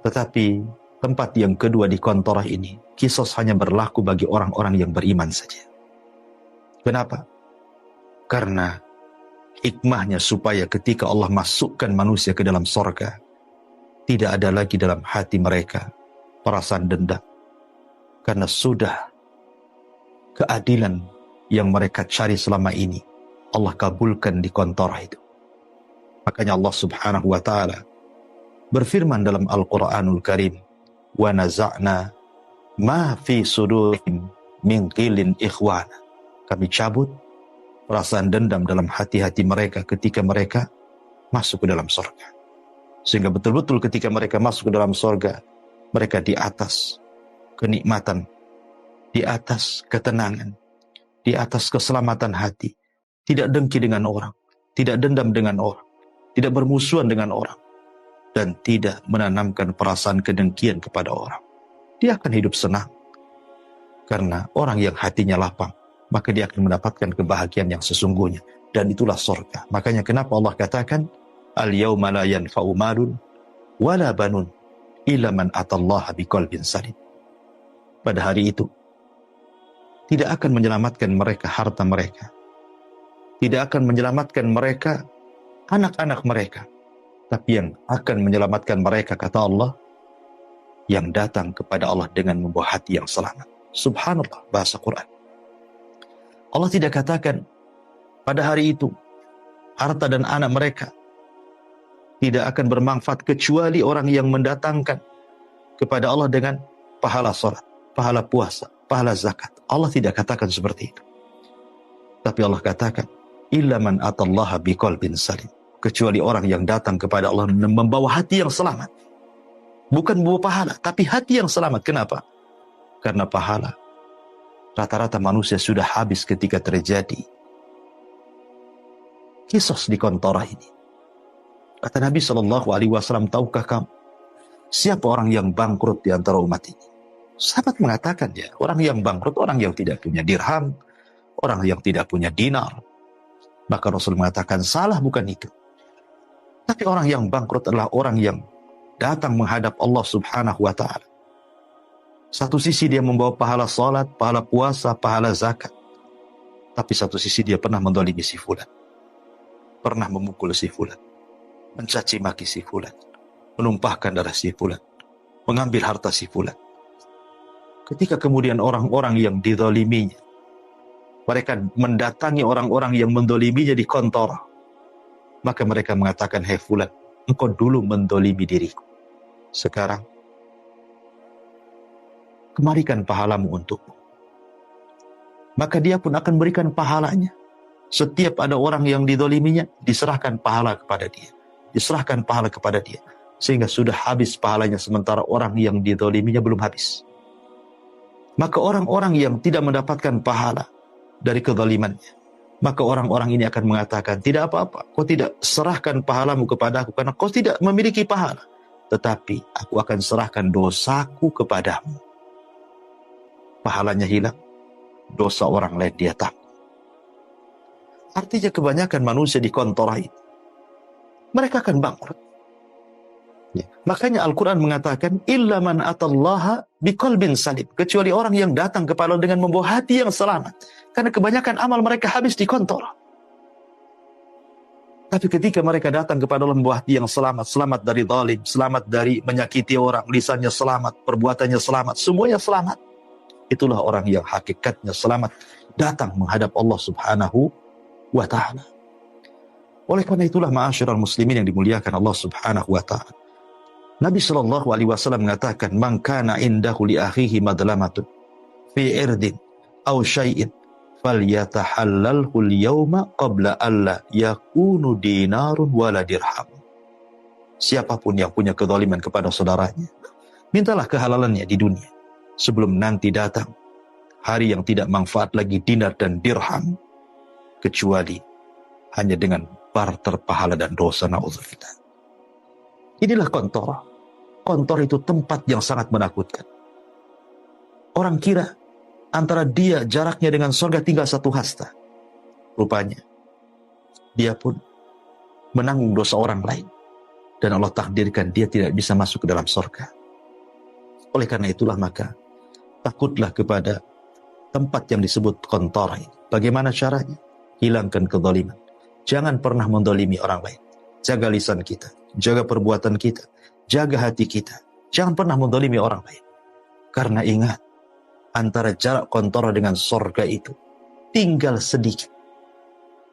Tetapi tempat yang kedua di qantarah ini, qisas hanya berlaku bagi orang-orang yang beriman saja. Kenapa? Karena hikmahnya supaya ketika Allah masukkan manusia ke dalam surga, tidak ada lagi dalam hati mereka perasaan dendam. Karena sudah keadilan yang mereka cari selama ini, Allah kabulkan di qantarah itu. Makanya Allah Subhanahu wa ta'ala berfirman dalam Al-Quranul Karim, wa naza'na ma fi sudurihim min ghillin ikhwana. Kami cabut perasaan dendam dalam hati-hati mereka ketika mereka masuk ke dalam surga. Sehingga betul-betul ketika mereka masuk ke dalam surga, mereka di atas kenikmatan, di atas ketenangan, di atas keselamatan hati. Tidak dengki dengan orang, tidak dendam dengan orang, tidak bermusuhan dengan orang, dan tidak menanamkan perasaan kedengkian kepada orang. Dia akan hidup senang. Karena orang yang hatinya lapang, maka dia akan mendapatkan kebahagiaan yang sesungguhnya. Dan itulah surga. Makanya kenapa Allah katakan, al-yawma la yanfa'u malun wala banun illa man atallaha biqalbin salim. Pada hari itu, tidak akan menyelamatkan mereka harta mereka. Tidak akan menyelamatkan mereka anak-anak mereka. Tapi yang akan menyelamatkan mereka, kata Allah, yang datang kepada Allah dengan membawa hati yang selamat. Subhanallah, bahasa Quran. Allah tidak katakan pada hari itu harta dan anak mereka tidak akan bermanfaat kecuali orang yang mendatangkan kepada Allah dengan pahala salat, pahala puasa, pahala zakat. Allah tidak katakan seperti itu. Tapi Allah katakan, illa man atallaha biqalbin salim. Kecuali orang yang datang kepada Allah membawa hati yang selamat. Bukan membawa pahala, tapi hati yang selamat. Kenapa? Karena pahala rata-rata manusia sudah habis ketika terjadi qisas di qantarah ini. Kata Nabi SAW, tahukah kamu siapa orang yang bangkrut di antara umat ini? Sahabat mengatakan, ya, orang yang bangkrut, orang yang tidak punya dirham, orang yang tidak punya dinar. Maka Rasul mengatakan, salah, bukan itu. Tapi orang yang bangkrut adalah orang yang datang menghadap Allah Subhanahu wa ta'ala. Satu sisi dia membawa pahala salat, pahala puasa, pahala zakat. Tapi satu sisi dia pernah mendolimi si fulan. Pernah memukul si fulan. Mencaci maki si fulan. Menumpahkan darah si fulan. Mengambil harta si fulan. Ketika kemudian orang-orang yang dizaliminya Mereka mendatangi orang-orang yang mendoliminya di kantor. Maka mereka mengatakan, "Hei fulan, engkau dulu mendolimi diriku. Sekarang, kemarikan pahalamu untukmu." Maka dia pun akan berikan pahalanya. Setiap ada orang yang didoliminya, diserahkan pahala kepada dia. Diserahkan pahala kepada dia. Sehingga sudah habis pahalanya, sementara orang yang didoliminya belum habis. Maka orang-orang yang tidak mendapatkan pahala dari kezalimannya, maka orang-orang ini akan mengatakan, "Tidak apa-apa, kau tidak serahkan pahalamu kepada aku karena kau tidak memiliki pahala. Tetapi aku akan serahkan dosaku kepadamu." Pahalanya hilang, dosa orang lain dia tak. Artinya kebanyakan manusia di kontora itu, mereka akan bangkrut. Ya. Makanya Al-Quran mengatakan, "Illa man atallaha biqalbin salim." Kecuali orang yang datang kepada Allah dengan membawa hati yang selamat. Karena kebanyakan amal mereka habis di kantor. Tapi ketika mereka datang kepada Allah membawa hati yang selamat, selamat dari zalim, selamat dari menyakiti orang, lisannya selamat, perbuatannya selamat, semuanya selamat. Itulah orang yang hakikatnya selamat, datang menghadap Allah Subhanahu wa ta'ala. Oleh karena itulah ma'asyiral muslimin yang dimuliakan Allah Subhanahu wa ta'ala, Nabi sallallahu alaihi wasallam mengatakan, "Man kana indahu li akhihi madlamatun fi irdin aw syai'in falyatahallalhu al-yawma qabla alla yakunu dinarun wala dirham." Siapapun yang punya kezaliman kepada saudaranya, mintalah kehalalannya di dunia sebelum nanti datang hari yang tidak manfaat lagi dinar dan dirham, kecuali hanya dengan barter pahala dan dosa. Na'udzubillah. Inilah kantor. Kantor itu tempat yang sangat menakutkan. Orang kira antara dia jaraknya dengan surga tinggal satu hasta. Rupanya dia pun menanggung dosa orang lain, dan Allah takdirkan dia tidak bisa masuk ke dalam surga. Oleh karena itulah maka takutlah kepada tempat yang disebut kantor ini. Bagaimana caranya? Hilangkan kezaliman. Jangan pernah mendolimi orang lain. Jaga lisan kita, jaga perbuatan kita, jaga hati kita. Jangan pernah mendolimi orang lain. Karena ingat, antara jarak kantor dengan surga itu tinggal sedikit.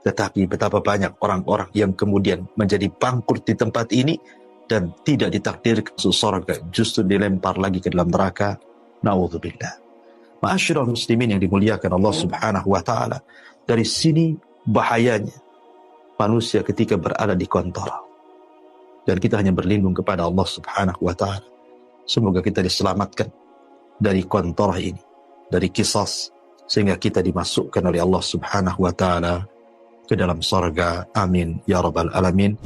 Tetapi betapa banyak orang-orang yang kemudian menjadi bangkrut di tempat ini dan tidak ditakdirkan masuk surga, justru dilempar lagi ke dalam neraka. Na'udzubillah. Ma'asyiral muslimin yang dimuliakan Allah Subhanahu wa ta'ala, dari sini bahayanya manusia ketika berada di kantor. Dan kita hanya berlindung kepada Allah Subhanahu wa ta'ala. Semoga kita diselamatkan dari kantor ini, dari qisas, sehingga kita dimasukkan oleh Allah Subhanahu wa ta'ala ke dalam surga. Amin ya rabbal alamin.